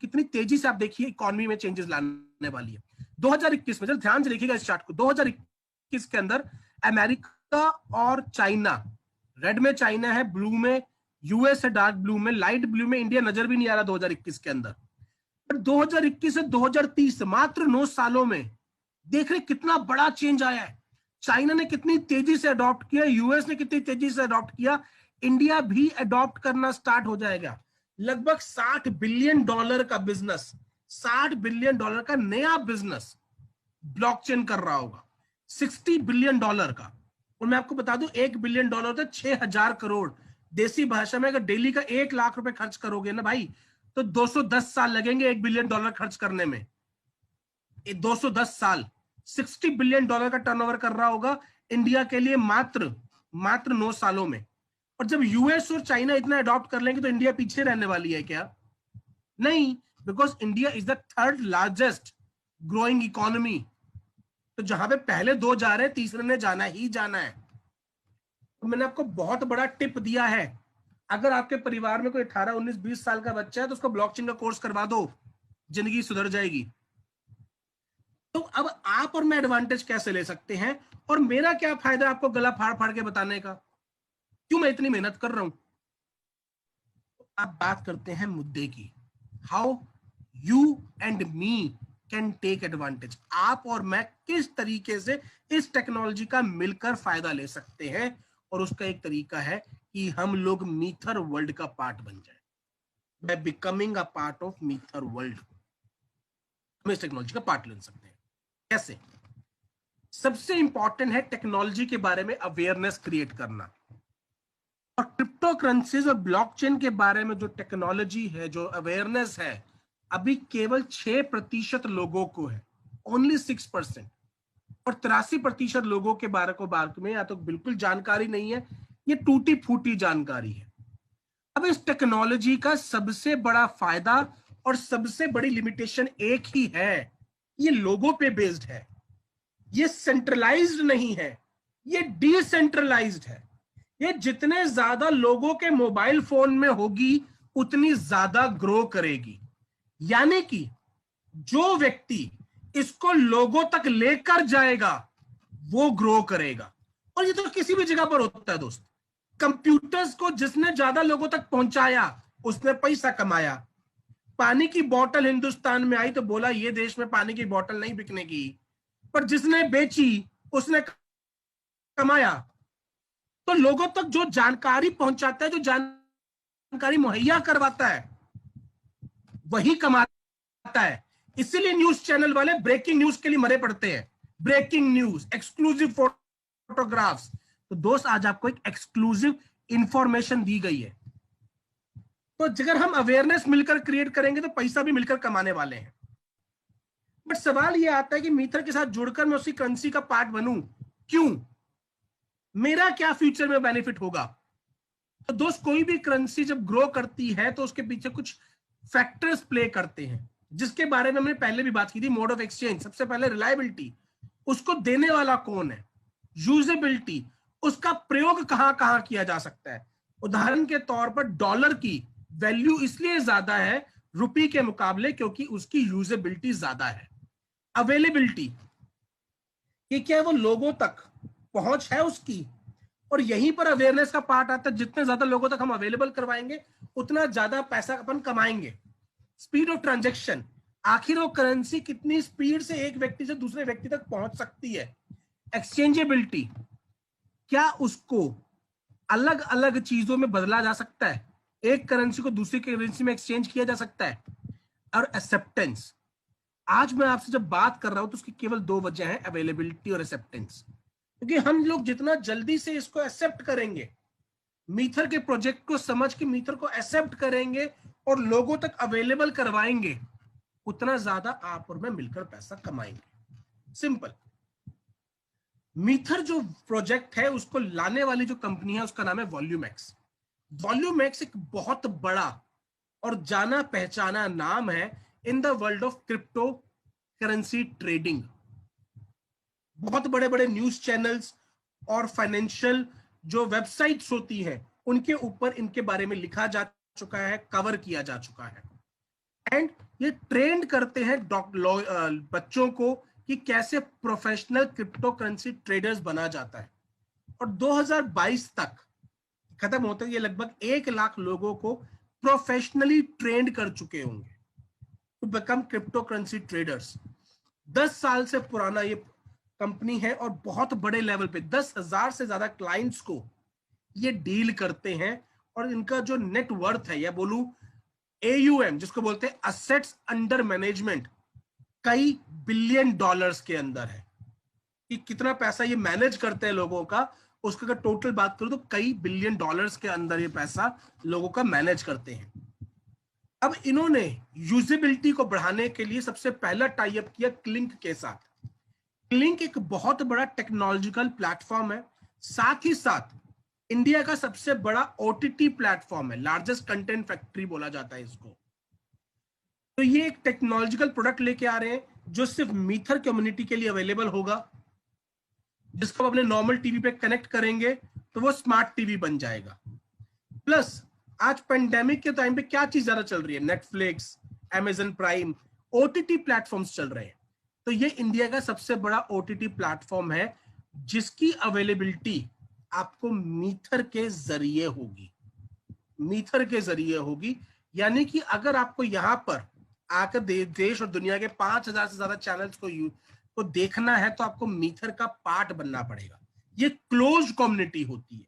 कितनी तेजी से, आप देखिए, इकोनॉमी में चेंजेस लाने वाली है। 2021 में, जरा ध्यान से देखिएगा इस चार्ट को, 2021 के अंदर अमेरिका और चाइना, रेड में चाइना है, ब्लू में यूएस है, डार्क ब्लू में, लाइट ब्लू में इंडिया नजर भी नहीं आ रहा 2021 के अंदर। पर 2021 से 2030 मात्र 9 सालों में देख रहे कितना बड़ा चेंज आया है। चाइना ने कितनी तेजी से अडॉप्ट किया, यूएस ने कितनी तेजी से अडॉप्ट किया, इंडिया भी अडॉप्ट करना स्टार्ट हो जाएगा। लगभग $60 बिलियन का बिजनेस, $60 बिलियन का नया बिजनेस ब्लॉकचेन कर रहा होगा, $60 बिलियन का। और मैं आपको बता दूं, $1 बिलियन होता है 6,000 करोड़। देसी भाषा में अगर डेली का 1 लाख रुपए खर्च करोगे ना भाई, तो 210 साल लगेंगे $1 बिलियन खर्च करने में। 210 साल, $60 बिलियन का टर्नओवर कर रहा होगा इंडिया के लिए मात्र 9 सालों में। और जब यूएस और चाइना इतना अडॉप्ट कर लेंगे तो इंडिया पीछे रहने वाली है क्या? नहीं, because India is the third largest growing economy. तो जहां पे पहले 2 जा रहे हैं, तीसरे ने जाना ही जाना है। तो मैंने आपको बहुत बड़ा टिप दिया है, अगर आपके परिवार में कोई 18, 19, 20 साल का बच्चा है तो उसको ब्लॉकचेन का कोर्स करवा दो, जिंदगी सुधर जाएगी। तो अब आप और मैं एडवांटेज कैसे ले सकते हैं, और मेरा क्या फायदा आपको गला फाड़ फाड़ के बताने का, क्यों मैं इतनी मेहनत कर रहा हूं। अब बात करते हैं मुद्दे की, how you and me can take advantage. आप और मैं किस तरीके से इस टेक्नोलॉजी का मिलकर फायदा ले सकते हैं, और उसका एक तरीका है कि हम लोग मीथर वर्ल्ड का पार्ट बन जाए, by becoming a part of मीथर वर्ल्ड। हम इस टेक्नोलॉजी का पार्ट ले सकते हैं। कैसे? सबसे इंपॉर्टेंट है टेक्नोलॉजी के बारे में अवेयरनेस क्रिएट करना। और क्रिप्टो करेंसीज और ब्लॉकचेन के बारे में जो टेक्नोलॉजी है, जो अवेयरनेस है, अभी केवल 6% लोगों को है, ओनली 6%। और 83% लोगों के बारे में या तो बिल्कुल जानकारी नहीं है, ये टूटी फूटी जानकारी है। अब इस टेक्नोलॉजी का सबसे बड़ा फायदा और सबसे बड़ी लिमिटेशन एक ही है, ये लोगों पे बेस्ड है, ये सेंट्रलाइज्ड नहीं है, ये डिसेंट्रलाइज्ड है। ये जितने ज्यादा लोगों के मोबाइल फोन में होगी उतनी ज्यादा ग्रो करेगी। यानी कि जो व्यक्ति इसको लोगों तक लेकर जाएगा वो ग्रो करेगा। और ये तो किसी भी जगह पर होता है दोस्त। कंप्यूटर्स को जिसने ज्यादा लोगों तक पहुंचाया उसने पैसा कमाया। पानी की बोतल हिंदुस्तान में आई तो बोला ये देश में पानी की बोतल नहीं बिकने की, पर जिसने बेची उसने कमाया। तो लोगों तक जो जानकारी पहुंचाता है, जो जानकारी मुहैया करवाता है, वही कमाता है। इसीलिए न्यूज चैनल वाले ब्रेकिंग न्यूज के लिए मरे पड़ते हैं। Breaking news, exclusive photographs. तो दोस्त आज आपको एक एक्सक्लूसिव इंफॉर्मेशन दी गई है। तो अगर हम अवेयरनेस मिलकर क्रिएट करेंगे तो पैसा भी मिलकर कमाने वाले हैं। बट सवाल यह आता है कि मीथर के साथ जुड़कर मैं उसकी करेंसी का पार्ट बनूं, क्यों? मेरा क्या फ्यूचर में बेनिफिट होगा? तो दोस्त कोई भी करेंसी जब ग्रो करती है तो उसके पीछे कुछ फैक्टर्स प्ले करते हैं, जिसके बारे में हमने पहले भी बात की थी। मोड ऑफ एक्सचेंज, सबसे पहले रिलायबिलिटी, उसको देने वाला कौन है। यूजेबिलिटी, उसका प्रयोग कहां कहां किया जा सकता है। उदाहरण के तौर पर डॉलर की वैल्यू इसलिए ज्यादा है रुपये के मुकाबले क्योंकि उसकी यूजेबिलिटी ज्यादा है। अवेलेबिलिटी, ये क्या है, वो लोगों तक पहुंच है उसकी, और यहीं पर अवेयरनेस का पार्ट आता है। जितने ज्यादा लोगों तक हम अवेलेबल करवाएंगे उतना ज्यादा पैसा अपन कमाएंगे। स्पीड ऑफ ट्रांजैक्शन, आखिर वो करेंसी कितनी स्पीड से एक व्यक्ति से दूसरे व्यक्ति तक पहुंच सकती है। एक्सचेंजेबिलिटी, क्या उसको अलग अलग चीजों में बदला जा सकता है, एक करेंसी को दूसरी करेंसी में एक्सचेंज किया जा सकता है। और एक्सेप्टेंस, आज मैं आपसे जब बात कर रहा हूं तो उसकी केवल दो वजह है, अवेलेबिलिटी और एक्सेप्टेंस। क्योंकि हम लोग जितना जल्दी से इसको एक्सेप्ट करेंगे, मीथर के प्रोजेक्ट को समझ के मीथर को एक्सेप्ट करेंगे और लोगों तक अवेलेबल करवाएंगे, उतना ज्यादा आप और मैं मिलकर पैसा कमाएंगे। सिंपल। मीथर जो प्रोजेक्ट है उसको लाने वाली जो कंपनी है उसका नाम है वॉल्यूमैक्स। वॉल्यूमैक्स एक बहुत बड़ा और जाना पहचाना नाम है in the world of crypto currency trading. बहुत बड़े बड़े न्यूज चैनल्स और फाइनेंशियल जो वेबसाइट्स होती हैं उनके ऊपर इनके बारे में लिखा जा चुका है, कवर किया जा चुका है। एंड ये ट्रेंड करते हैं बच्चों को कि कैसे प्रोफेशनल क्रिप्टो करेंसी ट्रेडर्स बना जाता है। और 2022 तक खत्म होते ये लगभग 1 लाख लोगों को प्रोफेशनली ट्रेंड कर चुके होंगे to become crypto currency traders. 10 साल से पुराना ये कंपनी है और बहुत बड़े लेवल पे 10,000 से ज्यादा क्लाइंट्स को ये डील करते हैं। और इनका जो नेट वर्थ है, या बोलूं AUM जिसको बोलते हैं असेट्स अंडर मैनेजमेंट, कई बिलियन डॉलर्स के अंदर है। कि कितना पैसा ये मैनेज करते हैं लोगों का, उसका अगर टोटल बात करूं तो कई बिलियन डॉलर्स के अंदर ये पैसा लोगों का मैनेज करते हैं। अब इन्होंने यूजेबिलिटी को बढ़ाने के लिए सबसे पहला टाई अप किया क्लिंक के साथ। क्लिंक एक बहुत बड़ा टेक्नोलॉजिकल प्लेटफॉर्म है, साथ ही साथ इंडिया का सबसे बड़ा OTT प्लेटफॉर्म है, लार्जेस्ट कंटेंट फैक्ट्री बोला जाता है इसको। तो ये एक टेक्नोलॉजिकल प्रोडक्ट लेके आ रहे हैं जो सिर्फ मीथर कम्युनिटी के लिए अवेलेबल होगा, जिसको अपने नॉर्मल टीवी पे कनेक्ट करेंगे तो वो स्मार्ट टीवी बन जाएगा। प्लस आज पेंडेमिक के टाइम पे क्या चीज ज्यादा चल रही है, Netflix, Amazon prime, OTT platforms चल रहे हैं। तो ये इंडिया का सबसे बड़ा OTT प्लेटफॉर्म है जिसकी अवेलेबिलिटी आपको मीथर के जरिए होगी। मीथर के जरिए होगी, यानी कि अगर आपको यहां पर आकर देश और दुनिया के 5,000 से ज्यादा चैनल्स को देखना है तो आपको मीथर का पार्ट बनना पड़ेगा। ये क्लोज कम्युनिटी होती है,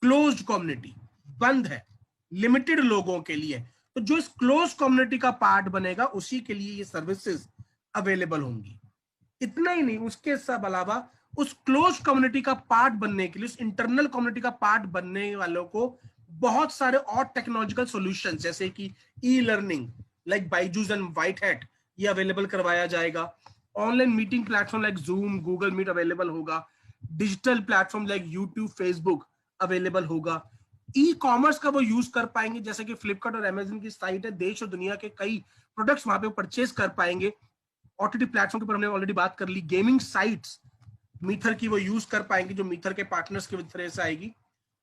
क्लोज कम्युनिटी, बंद है, लिमिटेड लोगों के लिए। तो जो इस क्लोज कम्युनिटी का पार्ट बनेगा उसी के लिए ये सर्विसेज अवेलेबल होंगी। इतना ही नहीं, उसके सब अलावा उस क्लोज कम्युनिटी का पार्ट बनने के लिए, उस इंटरनल कम्युनिटी का पार्ट बनने वालों को बहुत सारे और टेक्नोलॉजिकल सॉल्यूशन जैसे कि e-learning like Byju's and White Hat ये अवेलेबल करवाया जाएगा। Online meeting platform like Zoom, Google Meet available होगा। Digital platform like YouTube, Facebook available होगा। ई कॉमर्स का वो यूज कर पाएंगे, जैसे कि फ्लिपकार्ट और अमेजन की साइट है, देश और दुनिया के कई प्रोडक्ट्स वहां पे परचेज कर पाएंगे। OTT प्लेटफॉर्म के ऊपर हमने ऑलरेडी बात कर ली। गेमिंग साइट्स मीथर की वो यूज कर पाएंगे जो मीथर के पार्टनर्स की तरह से आएगी।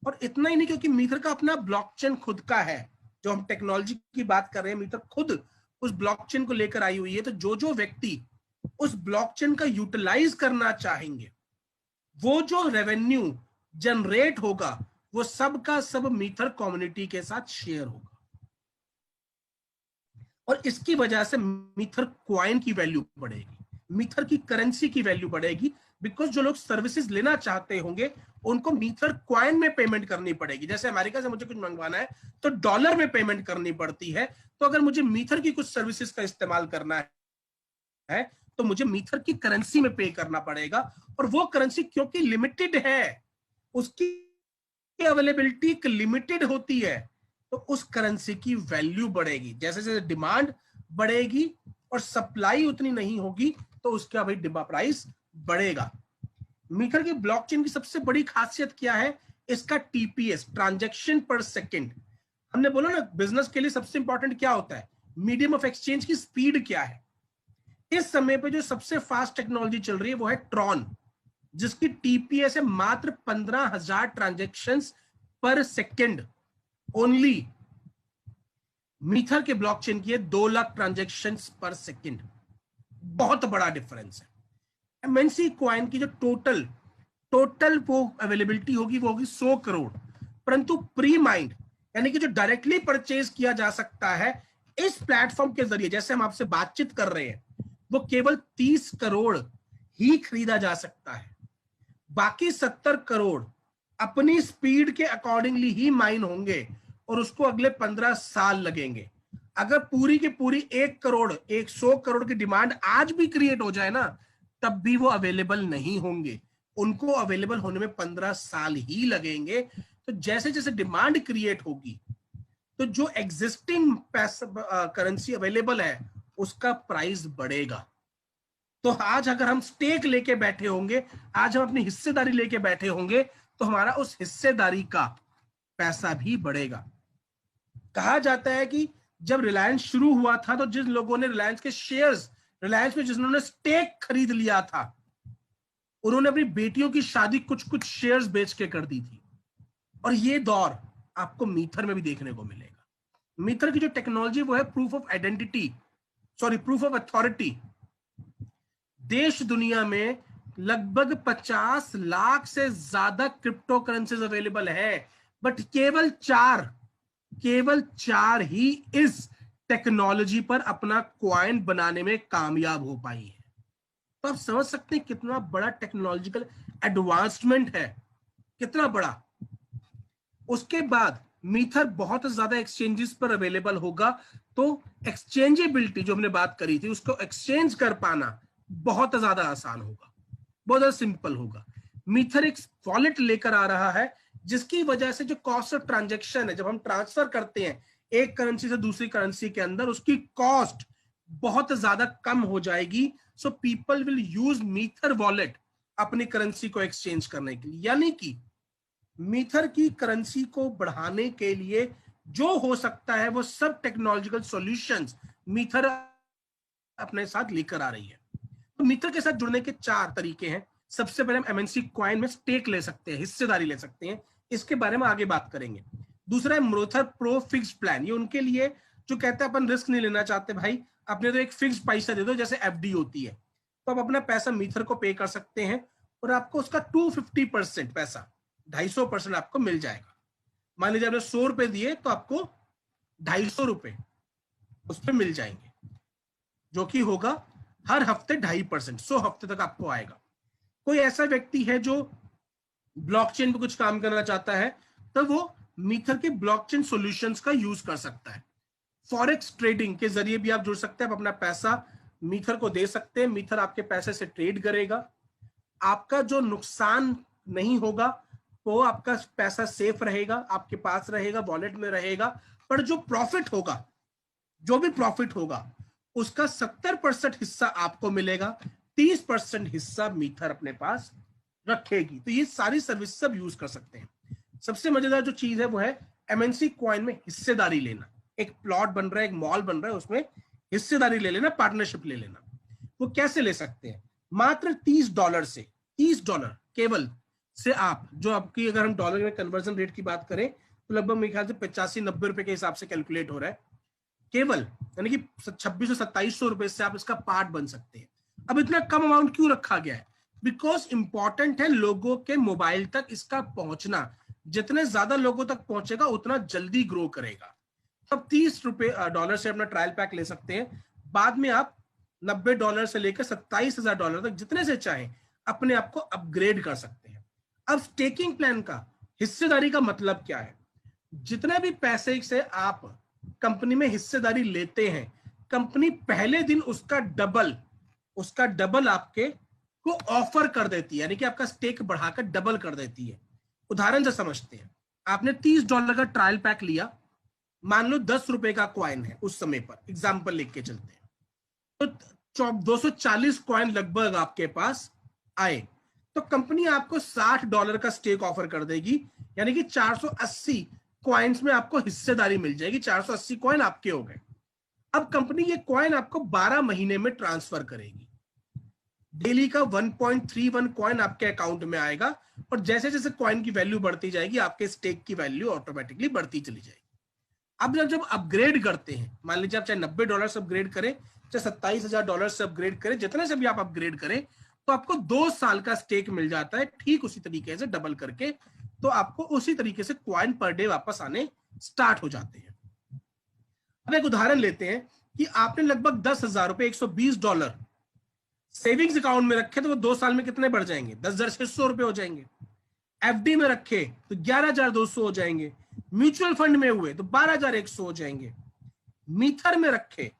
और इतना ही नहीं, क्योंकि मीथर का अपना ब्लॉकचेन खुद का है। जो हम टेक्नोलॉजी की बात कर रहे हैं, मीथर खुद उस ब्लॉकचेन को लेकर आई हुई है। तो जो व्यक्ति उस ब्लॉकचेन का यूटिलाइज करना चाहेंगे, वो जो रेवेन्यू जनरेट होगा वो सब का सब मीथर कम्युनिटी के साथ शेयर होगा। और इसकी वजह से मीथर कॉइन की वैल्यू बढ़ेगी, मीथर की करेंसी की वैल्यू बढ़ेगी। बिकॉज जो लोग सर्विसेज लेना चाहते होंगे उनको मीथर कॉइन में पेमेंट करनी पड़ेगी। जैसे अमेरिका से मुझे कुछ मंगवाना है तो डॉलर में पेमेंट करनी पड़ती है। तो अगर मुझे मीथर की कुछ सर्विसेज का इस्तेमाल करना है तो मुझे मीथर की करेंसी में पे करना पड़ेगा। और वो करेंसी क्योंकि लिमिटेड है, उसकी अवेलेबिलिटी लिमिटेड होती है, तो उस करेंसी की वैल्यू बढ़ेगी। जैसे जैसे डिमांड बढ़ेगी और सप्लाई उतनी नहीं होगी तो उसका भाई डिब्बा प्राइस बढ़ेगा। मीथर की ब्लॉकचेन की सबसे बड़ी खासियत क्या है, इसका TPS, ट्रांजैक्शन पर सेकंड। हमने बोला ना बिजनेस के लिए सबसे इंपॉर्टेंट क्या होता है, मीडियम ऑफ एक्सचेंज की स्पीड क्या है। इस समय पे जो सबसे फास्ट टेक्नोलॉजी चल रही है वो है ट्रॉन, जिसकी टीपीएस है मात्र 15,000 ट्रांजेक्शन्स पर सेकेंड ओनली। मीथर के ब्लॉकचेन की है 2 लाख ट्रांजेक्शन्स पर सेकेंड, बहुत बड़ा डिफरेंस है। एमएनसी कॉइन की जो टोटल वो अवेलेबिलिटी होगी वो होगी 100 करोड़, परंतु प्री माइंड यानी कि जो डायरेक्टली परचेज किया जा सकता है इस प्लेटफॉर्म के जरिए, जैसे हम आपसे बातचीत कर रहे हैं, वो केवल 30 करोड़ ही खरीदा जा सकता है। बाकी 70 करोड़ अपनी स्पीड के अकॉर्डिंगली ही माइन होंगे और उसको अगले 15 साल लगेंगे। अगर पूरी की पूरी 1 करोड़ 100 करोड़ की डिमांड आज भी क्रिएट हो जाए ना, तब भी वो अवेलेबल नहीं होंगे, उनको अवेलेबल होने में 15 साल ही लगेंगे। तो जैसे जैसे डिमांड क्रिएट होगी तो जो एग्जिस्टिंग करेंसी अवेलेबल है उसका प्राइस बढ़ेगा। तो आज अगर हम स्टेक लेके बैठे होंगे, आज हम अपनी हिस्सेदारी लेके बैठे होंगे, तो हमारा उस हिस्सेदारी का पैसा भी बढ़ेगा। कहा जाता है कि जब रिलायंस शुरू हुआ था तो जिन लोगों ने रिलायंस के शेयर्स, रिलायंस में जिन्होंने स्टेक खरीद लिया था, उन्होंने अपनी बेटियों की शादी कुछ कुछ शेयर्स बेच के कर दी थी। और ये दौर आपको मीथर में भी देखने को मिलेगा। मीथर की जो टेक्नोलॉजी वो है proof of identity, sorry proof of authority. देश दुनिया में लगभग 50 लाख से ज्यादा क्रिप्टो करेंसीज अवेलेबल है, बट केवल चार ही इस टेक्नोलॉजी पर अपना कॉइन बनाने में कामयाब हो पाई है। तो आप समझ सकते हैं कितना बड़ा टेक्नोलॉजिकल एडवांसमेंट है, कितना बड़ा। उसके बाद मीथर बहुत ज्यादा एक्सचेंजेस पर अवेलेबल होगा, तो एक्सचेंजेबिलिटी जो हमने बात करी थी उसको एक्सचेंज कर पाना बहुत ज्यादा आसान होगा, बहुत ज्यादा सिंपल होगा। मीथर एक वॉलेट लेकर आ रहा है जिसकी वजह से जो कॉस्ट ऑफ ट्रांजैक्शन है, जब हम ट्रांसफर करते हैं एक करेंसी से दूसरी करेंसी के अंदर, उसकी कॉस्ट बहुत ज्यादा कम हो जाएगी। सो पीपल विल यूज मीथर वॉलेट अपनी करेंसी को एक्सचेंज करने के लिए। यानी कि मीथर की करेंसी को बढ़ाने के लिए जो हो सकता है वो सब टेक्नोलॉजिकल सॉल्यूशंस मीथर अपने साथ लेकर आ रही है। तो मीथर के साथ जुड़ने के 4 तरीके हैं। सबसे पहले हम एमएनसी कॉइन में स्टेक ले सकते हैं, हिस्सेदारी ले सकते हैं, इसके बारे में आगे बात करेंगे। दूसरा है मोथर प्रो फिक्स्ड प्लान, ये उनके लिए जो कहते हैं अपन रिस्क नहीं लेना चाहते भाई, अपने तो एक फिक्स्ड पैसा दे दो, जैसे एफडी होती है, तो आप अपना पैसा मीथर को पे कर सकते हैं और आपको उसका 250% पैसा, 250% आपको मिल जाएगा। मान लीजिए आपने 100 रुपए दिए तो आपको 250 रुपए उस पर मिल जाएंगे, जो कि होगा हर हफ्ते 2.5%, 100 हफ्ते तक आपको आएगा। कोई ऐसा व्यक्ति है जो ब्लॉकचेन पे कुछ काम करना चाहता है तो वो मीथर के ब्लॉकचेन सॉल्यूशंस का यूज कर सकता है। फॉरेक्स ट्रेडिंग के जरिए भी आप जुड़ सकते हैं, आप अपना पैसा मीथर को दे सकते हैं, मीथर आपके पैसे से ट्रेड करेगा, आपका जो नुकसान नहीं होगा, वो आपका पैसा सेफ रहेगा, आपके पास रहेगा, वॉलेट में रहेगा, पर जो प्रॉफिट होगा, जो भी प्रॉफिट होगा उसका 70% हिस्सा आपको मिलेगा, 30% हिस्सा मीथर अपने पास रखेगी। तो ये सारी सर्विस सब यूज कर सकते हैं। सबसे मजेदार जो चीज है वो है एमएनसी कॉइन में हिस्सेदारी लेना। एक प्लॉट बन रहा है, एक मॉल बन रहा है, उसमें हिस्सेदारी ले लेना, पार्टनरशिप ले लेना। वो कैसे ले सकते हैं? मात्र $30 से, $30 केवल से आप, जो आपकी अगर हम डॉलर में कन्वर्जन रेट की बात करें तो लगभग मेरे ख्याल से 85-90 रुपए के हिसाब से कैलकुलेट हो रहा है, केवल यानी कि 2600-2700 रुपए से आप इसका पार्ट बन सकते हैं। अब इतना कम अमाउंट क्यों रखा गया है? बिकॉज इंपॉर्टेंट है लोगों के मोबाइल तक इसका पहुंचना, जितने ज्यादा लोगों तक पहुंचेगा उतना जल्दी ग्रो करेगा। तब $30 से अपना ट्रायल पैक ले सकते हैं, बाद में आप $90 से लेकर $27,000 तक जितने से चाहें अपने आप को अपग्रेड कर सकते हैं। अब स्टेकिंग प्लान का, हिस्सेदारी का मतलब क्या है? जितने भी पैसे से आप कंपनी में हिस्सेदारी लेते हैं, कंपनी पहले दिन उसका डबल आपके को ऑफर कर देती है, यानी कि आपका स्टेक बढ़ाकर डबल कर देती है। उदाहरण से समझते हैं, आपने $30 का ट्रायल पैक लिया, मान लो 10 रुपए का कॉइन है उस समय पर, एग्जांपल लेके के चलते हैं, तो 240 कॉइन लगभग आपके पास आए, तो कंपनी आपको $60 का स्टेक ऑफर कर देगी, यानी कि 480 कॉइन्स में आपको हिस्सेदारी मिल जाएगी, 480 कॉइन आपके हो गए। अब कंपनी ये कॉइन आपको 12 महीने में ट्रांसफर करेगी। डेली का 1.31 कॉइन आपके अकाउंट में आएगा, और जैसे जैसे कॉइन की वैल्यू बढ़ती जाएगी आपके स्टेक की वैल्यू ऑटोमेटिकली बढ़ती चली जाएगी। अब जब अपग्रेड करते हैं, मान लीजिए आप चाहे $90 से अपग्रेड करें, चाहे $27,000 से अपग्रेड करें, जितने से भी आप अपग्रेड करें, तो आपको 2 साल का स्टेक मिल जाता है, ठीक उसी तरीके से डबल करके। तो आपको उसी तरीके से कॉइन पर डे वापस आने स्टार्ट हो जाते हैं। अब एक उदाहरण लेते हैं कि आपने लगभग $10,000 $120 सेविंग्स अकाउंट में रखे, तो वो 2 साल में कितने बढ़ जाएंगे? $10,600 हो जाएंगे। एफडी में रखे तो 11,200 हो जाएंगे। म्यूचुअल फंड में हुए तो 12,100 हो जाएंगे। मीथर में रखे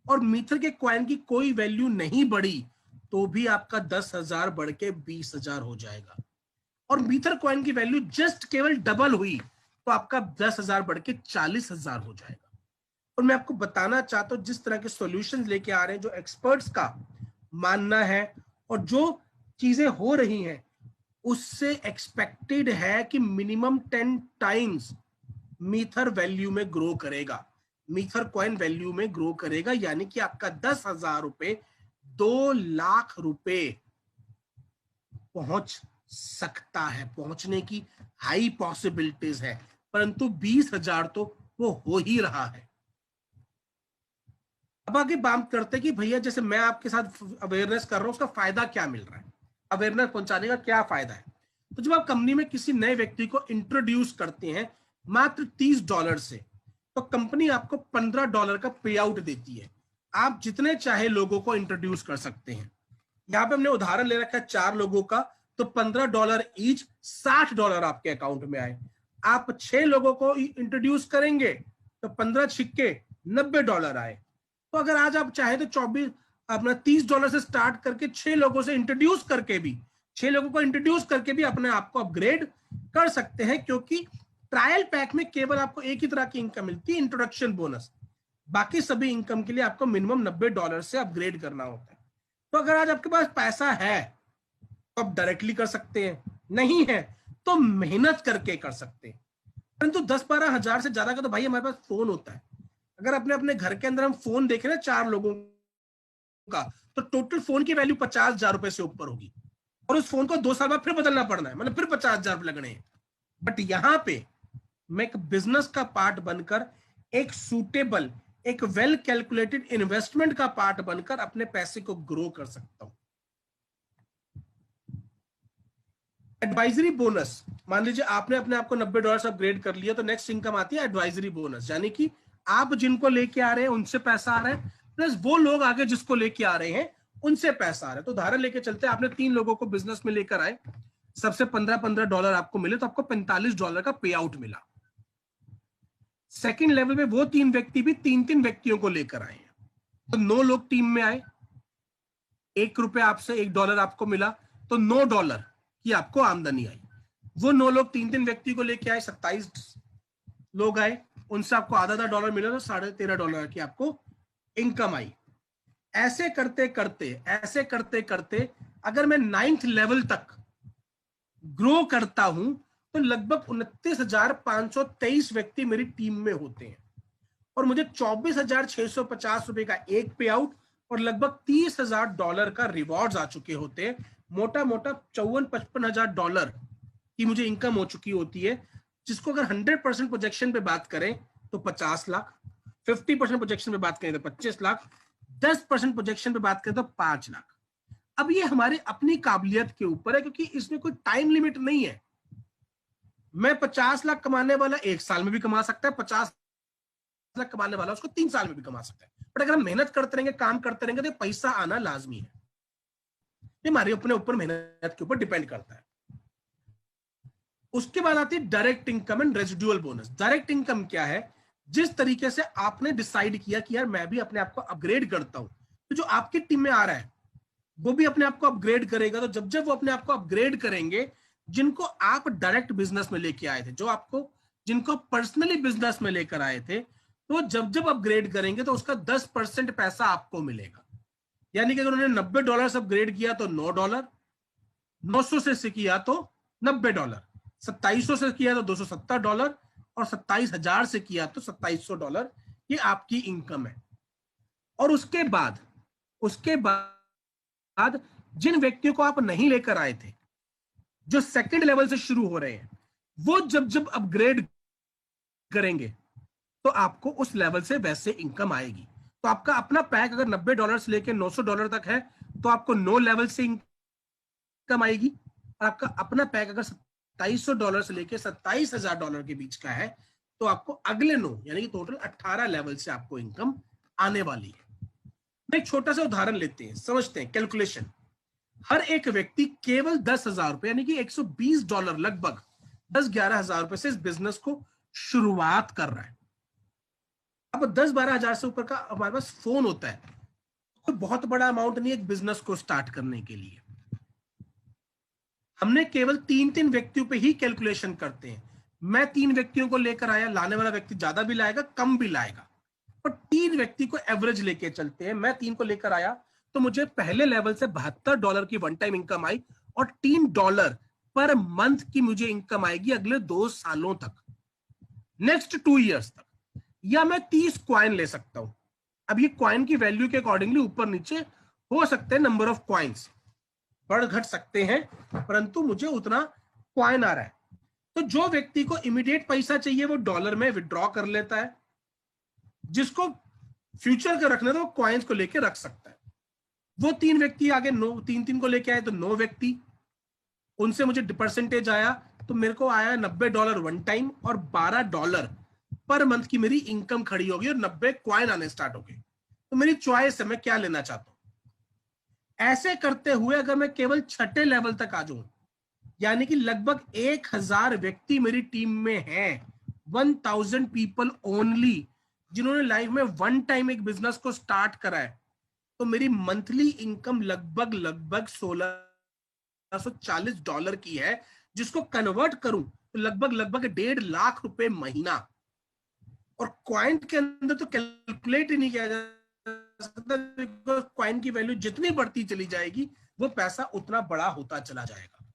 और मीथर के कॉइन की कोई वैल्यू नहीं बढ़ी तो भी आपका 10,000 बढ़ के 20,000 हो जाएगा। और मीथर कॉइन की वैल्यू जस्ट केवल डबल हुई तो आपका 10,000 बढ़ के 40,000 हो जाएगा। और मैं आपको बताना चाहता हूं, जिस तरह के सॉल्यूशंस लेके आ रहे हैं, जो एक्सपर्ट्स का मानना है और जो चीजें हो रही हैं, उससे एक्सपेक्टेड है कि मिनिमम 10 टाइम्स मीथर वैल्यू में ग्रो करेगा, मीथर कॉइन वैल्यू में ग्रो करेगा। यानी कि आपका 10,000 रुपए 2 लाख रुपए पहुंच सकता है, पहुंचने की हाई पॉसिबिलिटीज है, परंतु 20,000 तो वो हो ही रहा है। अब आगे बात करते हैं कि भैया जैसे मैं आपके साथ अवेयरनेस कर रहा हूं, उसका फायदा क्या मिल रहा है, अवेयरनेस पहुंचाने का क्या फायदा है। तो जब आप कंपनी में किसी नए व्यक्ति को इंट्रोड्यूस करते हैं मात्र $30 से, तो कंपनी आपको $15 का पे आउट देती है। आप जितने चाहे लोगों को इंट्रोड्यूस कर सकते हैं। यहाँ पे हमने उदाहरण ले रखा है 4 लोगों का, तो $15 ईच, $60 आपके अकाउंट में आए। आप 6 लोगों को इंट्रोड्यूस करेंगे तो 15 छिक्के $90 आए। तो अगर आज आप चाहे तो 24 अपना $30 से स्टार्ट करके 6 लोगों से इंट्रोड्यूस करके भी, 6 लोगों को इंट्रोड्यूस करके भी अपने आप को अपग्रेड कर सकते हैं, क्योंकि ट्रायल पैक में केवल आपको एक ही तरह की इनकम मिलती है, इंट्रोडक्शन बोनस। बाकी सभी इनकम के लिए आपको मिनिमम $90 से अपग्रेड करना होता है। तो अगर आज आपके पास पैसा है तो आप डायरेक्टली कर सकते हैं, नहीं है तो मेहनत करके कर सकते हैं। परंतु 10-12 हजार से ज्यादा का तो भाई हमारे पास फोन होता है। अगर अपने अपने घर के अंदर हम फोन देखें ना 4 लोगों का, तो टोटल फोन की वैल्यू 50,000 रुपए से ऊपर होगी, और उस फोन को 2 साल बाद फिर बदलना पड़ना है, मतलब फिर 50,000 लगने हैं। बट यहां पे मैं एक बिजनेस का पार्ट बनकर, एक सूटेबल, एक वेल कैलकुलेटेड इन्वेस्टमेंट का पार्ट बनकर अपने पैसे को ग्रो कर सकता हूं। एडवाइजरी बोनस, मान लीजिए आपने अपने आप को $90 से अपग्रेड कर लिया, तो नेक्स्ट इनकम आती है एडवाइजरी बोनस, यानी कि आप जिनको लेके आ रहे हैं उनसे पैसा आ रहा है, प्लस वो लोग आगे जिसको लेके आ रहे हैं उनसे पैसा आ रहा है। तो उदाहरण लेके चलते हैं, आपने 3 लोगों को बिजनेस में लेकर आए, सबसे $15-15 आपको मिले, तो आपको $45 का पे आउट मिला। सेकंड लेवल में वो 3 व्यक्ति भी 3-3 व्यक्तियों को लेकर आए हैं, तो 9 लोग टीम में आए, $1 आपसे $1 आपको मिला, तो $9 की आपको आमदनी आई। वो 9 लोग 3-3 व्यक्ति को लेके आए, 27 लोग आए, उनसे आपको आधा $1 मिला, तो $13.5 की आपको इनकम आई। ऐसे करते करते अगर मैं 9th लेवल तक ग्रो करता हूं तो लगभग 29,523 व्यक्ति मेरी टीम में होते हैं, और मुझे $24,650 का एक पे आउट और लगभग $30,000 का रिवॉर्ड्स आ चुके होते हैं। मोटा मोटा $54,000-55,000 की मुझे इनकम हो चुकी होती है, जिसको अगर 100% प्रोजेक्शन पे बात करें तो 50 लाख, 50% प्रोजेक्शन पे बात करें तो 25 लाख, 10% प्रोजेक्शन पे बात करें तो 5 लाख। अब ये हमारे अपनी काबिलियत के ऊपर है, क्योंकि इसमें कोई टाइम लिमिट नहीं है। मैं 50 लाख कमाने वाला 1 साल में भी कमा सकता है, 50 लाख कमाने वाला उसको 3 साल में भी कमा सकता है। बट अगर हम मेहनत करते रहेंगे, काम करते रहेंगे, तो पैसा आना लाजमी है। ये हमारे अपने ऊपर मेहनत के ऊपर डिपेंड करता है। उसके बाद आती है direct income and residual bonus. Direct income क्या है? जिस तरीके से आपने डिसाइड किया कि यार मैं भी अपने आप को अपग्रेड करता हूं, तो जो आपकी टीम में आ रहा है वो भी अपने आप को अपग्रेड करेगा। तो जब जब वो अपने आप को अपग्रेड करेंगे, जिनको आप डायरेक्ट बिजनेस में लेके आए थे, जिनको पर्सनली बिजनेस में लेकर आए थे, तो जब जब अपग्रेड करेंगे तो उसका 10% पैसा आपको मिलेगा। यानी कि अगर उन्होंने $90 से अपग्रेड किया तो $9, 900 से किया तो $90, 2700 से किया तो $270, और 27,000 से किया तो $2,700। ये आपकी इनकम है। और उसके बाद जिन व्यक्तियों को आप नहीं लेकर आए थे, जो सेकंड लेवल से शुरू हो रहे हैं, वो जब जब अपग्रेड करेंगे तो आपको उस लेवल से वैसे इनकम आएगी। तो आपका अपना पैक अगर $90 से लेकर $900 तक है तो आपको 9 लेवल से इनकम आएगी। और आपका अपना पैक अगर $2700 से लेकर $27,000 के बीच का है तो आपको अगले 9 यानी कि टोटल 18 लेवल से आपको इनकम आने वाली है। मैं एक छोटा सा उदाहरण लेते हैं, समझते हैं कैलकुलेशन। हर एक व्यक्ति केवल $10,000 यानी कि $120 लगभग 10-11 हजार रुपए से इस बिजनेस को शुरुआत कर रहा है। अब 10-12 हजार से ऊपर का हमारे पास फोन होता है, कोई बहुत बड़ा अमाउंट नहीं एक बिजनेस को स्टार्ट करने के लिए। हमने केवल 3-3 व्यक्तियों पे ही कैलकुलेशन करते हैं। मैं 3 व्यक्तियों को लेकर आया, लाने वाला व्यक्ति ज्यादा भी लाएगा कम भी लाएगा, पर 3 व्यक्ति को एवरेज लेके चलते हैं। मैं 3 को लेकर आया तो मुझे पहले लेवल से $72 की वन टाइम इनकम आई और $3 पर मंथ की मुझे इनकम आएगी अगले 2 सालों तक, नेक्स्ट 2 इयर्स तक। या मैं 30 क्वाइन ले सकता हूं। अब ये क्वाइन की वैल्यू के अकॉर्डिंगली ऊपर नीचे हो सकते हैं, नंबर ऑफ क्वाइंस बढ़ घट सकते हैं, परंतु मुझे उतना क्वाइन आ रहा है। तो जो व्यक्ति को इमीडिएट पैसा चाहिए वो डॉलर में विड्रॉ कर लेता है, जिसको फ्यूचर का रखना था वो क्वाइंस को लेके रख सकता है। वो 3 व्यक्ति आगे 3 को लेके आए तो 9 व्यक्ति, उनसे मुझे परसेंटेज आया तो मेरे को आया $90 वन टाइम और $12 पर मंथ की मेरी इनकम खड़ी होगी और 90 क्वाइन आने स्टार्ट हो गए। तो मेरी चॉइस है मैं क्या लेना चाहता हूं। ऐसे करते हुए अगर मैं केवल 6ठे लेवल तक आ जाऊं, यानी कि लगभग 1000 व्यक्ति मेरी टीम में हैं, 1000 पीपल ओनली, जिन्होंने लाइफ में वन टाइम एक बिजनेस को स्टार्ट करा है, तो मेरी मंथली इनकम लगभग $1640 की है, जिसको कन्वर्ट करूं तो लगभग ₹1.5 लाख महीना। और क्वाइन के अंदर तो कैलकुलेट ही नहीं किया जा सकता, क्वाइन की वैल्यू जितनी बढ़ती चली जाएगी वो पैसा उतना बड़ा होता चला जाएगा।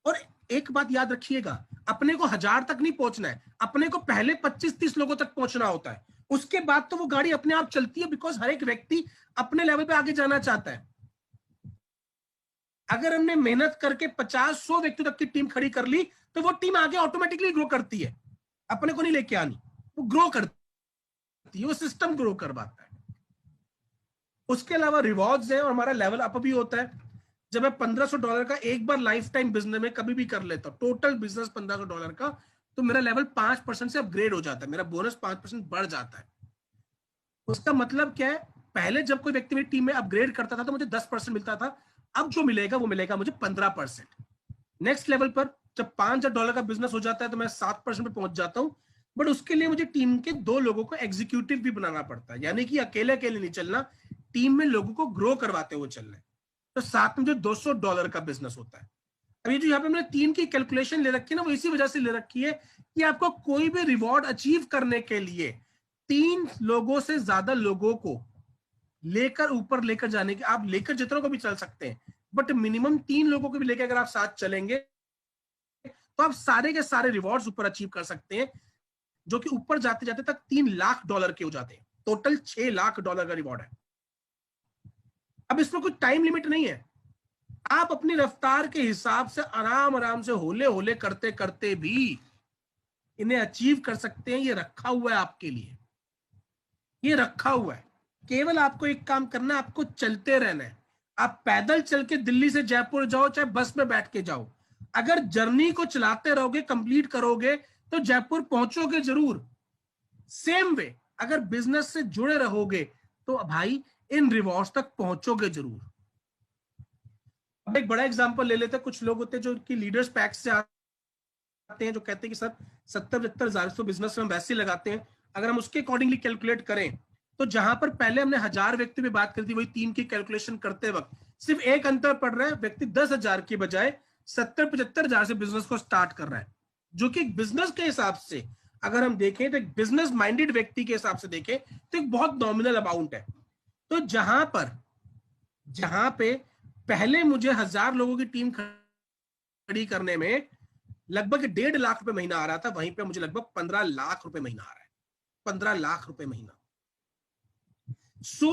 और एक बात याद रखिएगा, अपने को 1000 तक नहीं पहुंचना है, अपने को पहले 25-30 लोगों तक पहुंचना होता है, उसके बाद तो वो गाड़ी अपने आप चलती है, बिकॉज हर एक व्यक्ति अपने लेवल पे आगे जाना चाहता है। अगर हमने मेहनत करके 50-100 व्यक्ति तक की टीम खड़ी कर ली तो वो टीम आगे ऑटोमेटिकली ग्रो करती है, अपने को नहीं लेके आनी, वो ग्रो करती है, वो सिस्टम ग्रो करवाता है। उसके अलावा रिवॉर्ड्स है और हमारा लेवल अप भी होता है। जब मैं $1500 का एक बार लाइफ टाइम बिजनेस में कभी भी कर लेता हूं, टोटल बिजनेस $1500 का, तो मेरा लेवल 5% से अपग्रेड हो जाता है, मेरा बोनस 5% बढ़ जाता है। उसका मतलब क्या है, पहले जब कोई व्यक्ति मेरी टीम में अपग्रेड करता था तो मुझे 10% मिलता था, अब जो मिलेगा वो मिलेगा मुझे 15%। नेक्स्ट लेवल पर जब $5000 का बिजनेस हो जाता है तो मैं 7% पे पहुंच जाता हूं, बट उसके लिए मुझे टीम के 2 लोगों को एग्जीक्यूटिव भी बनाना पड़ता है, यानी कि अकेले अकेले नहीं चलना, टीम में लोगों को ग्रो करवाते हुए चलना है। तो साथ में जो $200 का बिजनेस होता है। अभी जो यहाँ पे हमने 3 की कैलकुलेशन ले रखी है ना, वो इसी वजह से ले रखी है कि आपको कोई भी रिवॉर्ड अचीव करने के लिए 3 लोगों से ज्यादा लोगों को लेकर ऊपर लेकर जाने की, आप लेकर जितनों को भी चल सकते हैं, बट मिनिमम 3 लोगों को भी लेकर अगर आप साथ चलेंगे तो आप सारे के सारे रिवॉर्ड्स ऊपर अचीव कर सकते हैं, जो कि ऊपर जाते जाते तक $3 लाख के हो जाते हैं। टोटल $6 लाख का रिवॉर्ड है। अब इसमें कोई टाइम लिमिट नहीं है, आप अपनी रफ्तार के हिसाब से आराम आराम से होले होले करते करते भी इन्हें अचीव कर सकते हैं। ये रखा हुआ है आपके लिए, ये रखा हुआ है। केवल आपको एक काम करना है, आपको चलते रहना है। आप पैदल चल के दिल्ली से जयपुर जाओ, चाहे बस में बैठ के जाओ, अगर जर्नी को चलाते रहोगे, कंप्लीट करोगे तो जयपुर पहुंचोगे जरूर। सेम वे अगर बिजनेस से जुड़े रहोगे तो भाई इन रिवॉर्ड्स तक पहुंचोगे जरूर। अब एक बड़ा एग्जांपल ले लेते हैं। कुछ लोग होते हैं जो कि लीडर्स पैक से आते हैं, जो कहते हैं कि सर 70-75 हजार तो बिजनेस में हम वैसे ही लगाते हैं। अगर हम उसके अकॉर्डिंगली कैलकुलेट करें तो जहां पर पहले हमने 1000 व्यक्ति पे बात करी थी, वही 3 की कैलकुलेशन करते वक्त सिर्फ एक अंतर पड़ रहा है, व्यक्ति 10,000 की बजाय 70-75 हजार से बिजनेस को स्टार्ट कर रहा है, जो कि बिजनेस के हिसाब से अगर हम देखें तो एक बिजनेस माइंडेड व्यक्ति के हिसाब से देखें तो एक बहुत नॉमिनल अमाउंट है। तो जहां पे पहले मुझे 1000 लोगों की टीम खड़ी करने में लगभग $1.5 लाख महीना आ रहा था, वहीं पे मुझे लगभग $15 लाख महीना आ रहा है। $15 लाख महीना। सो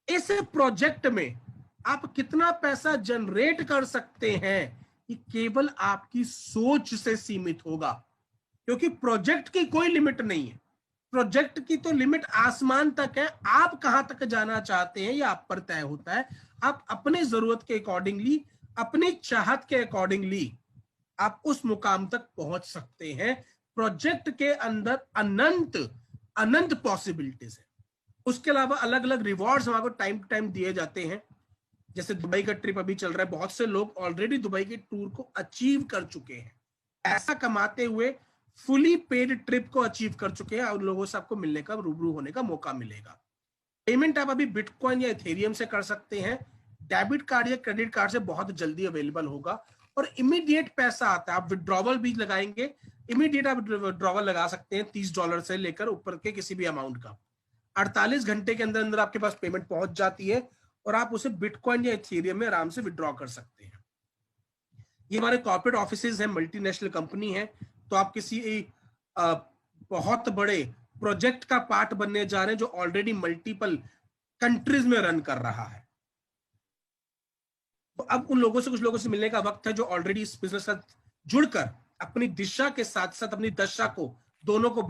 इस प्रोजेक्ट में आप कितना पैसा जनरेट कर सकते हैं ये केवल आपकी सोच से सीमित होगा, क्योंकि प्रोजेक्ट की कोई लिमिट नहीं है। प्रोजेक्ट की तो लिमिट आसमान तक है, आप कहां तक जाना चाहते हैं ये आप पर तय होता है। आप अपने जरूरत के अकॉर्डिंगली, अपनी चाहत के अकॉर्डिंगली आप उस मुकाम तक पहुंच सकते हैं। प्रोजेक्ट के अंदर अनंत अनंत पॉसिबिलिटीज है। उसके अलावा अलग अलग रिवॉर्ड्स हमारे टाइम टू टाइम दिए जाते हैं। जैसे दुबई का ट्रिप अभी चल रहा है, बहुत से लोग ऑलरेडी दुबई के टूर को अचीव कर चुके हैं, पैसा कमाते हुए फुली पेड ट्रिप को अचीव कर चुके हैं। और लोगों से आपको मिलने का, रूबरू होने का मौका मिलेगा। पेमेंट आप अभी बिटकॉइन या इथेरियम से कर सकते हैं। डेबिट कार्ड या क्रेडिट कार्ड से बहुत जल्दी अवेलेबल होगा और इमीडिएट पैसा आता है। आप विड्रॉवल भी लगाएंगे, इमीडिएट आप विड्रॉवल लगा सकते हैं $30 से लेकर ऊपर के किसी भी अमाउंट का। 48 घंटे के अंदर अंदर आपके पास पेमेंट पहुंच जाती है और आप उसे बिटकॉइन या इथेरियम में आराम से विड्रॉ कर सकते हैं। ये हमारे कॉर्पोरेट ऑफिसेज हैं, मल्टीनेशनल कंपनी है, तो आप किसी बहुत बड़े प्रोजेक्ट का पार्ट बनने जा रहे हैं जो ऑलरेडी मल्टीपल कंट्रीज में रन कर रहा है। तो अब उन लोगों से, कुछ लोगों से मिलने का वक्त है जो ऑलरेडी इस बिजनेस से जुड़कर अपनी दिशा के साथ साथ अपनी दशा को दोनों को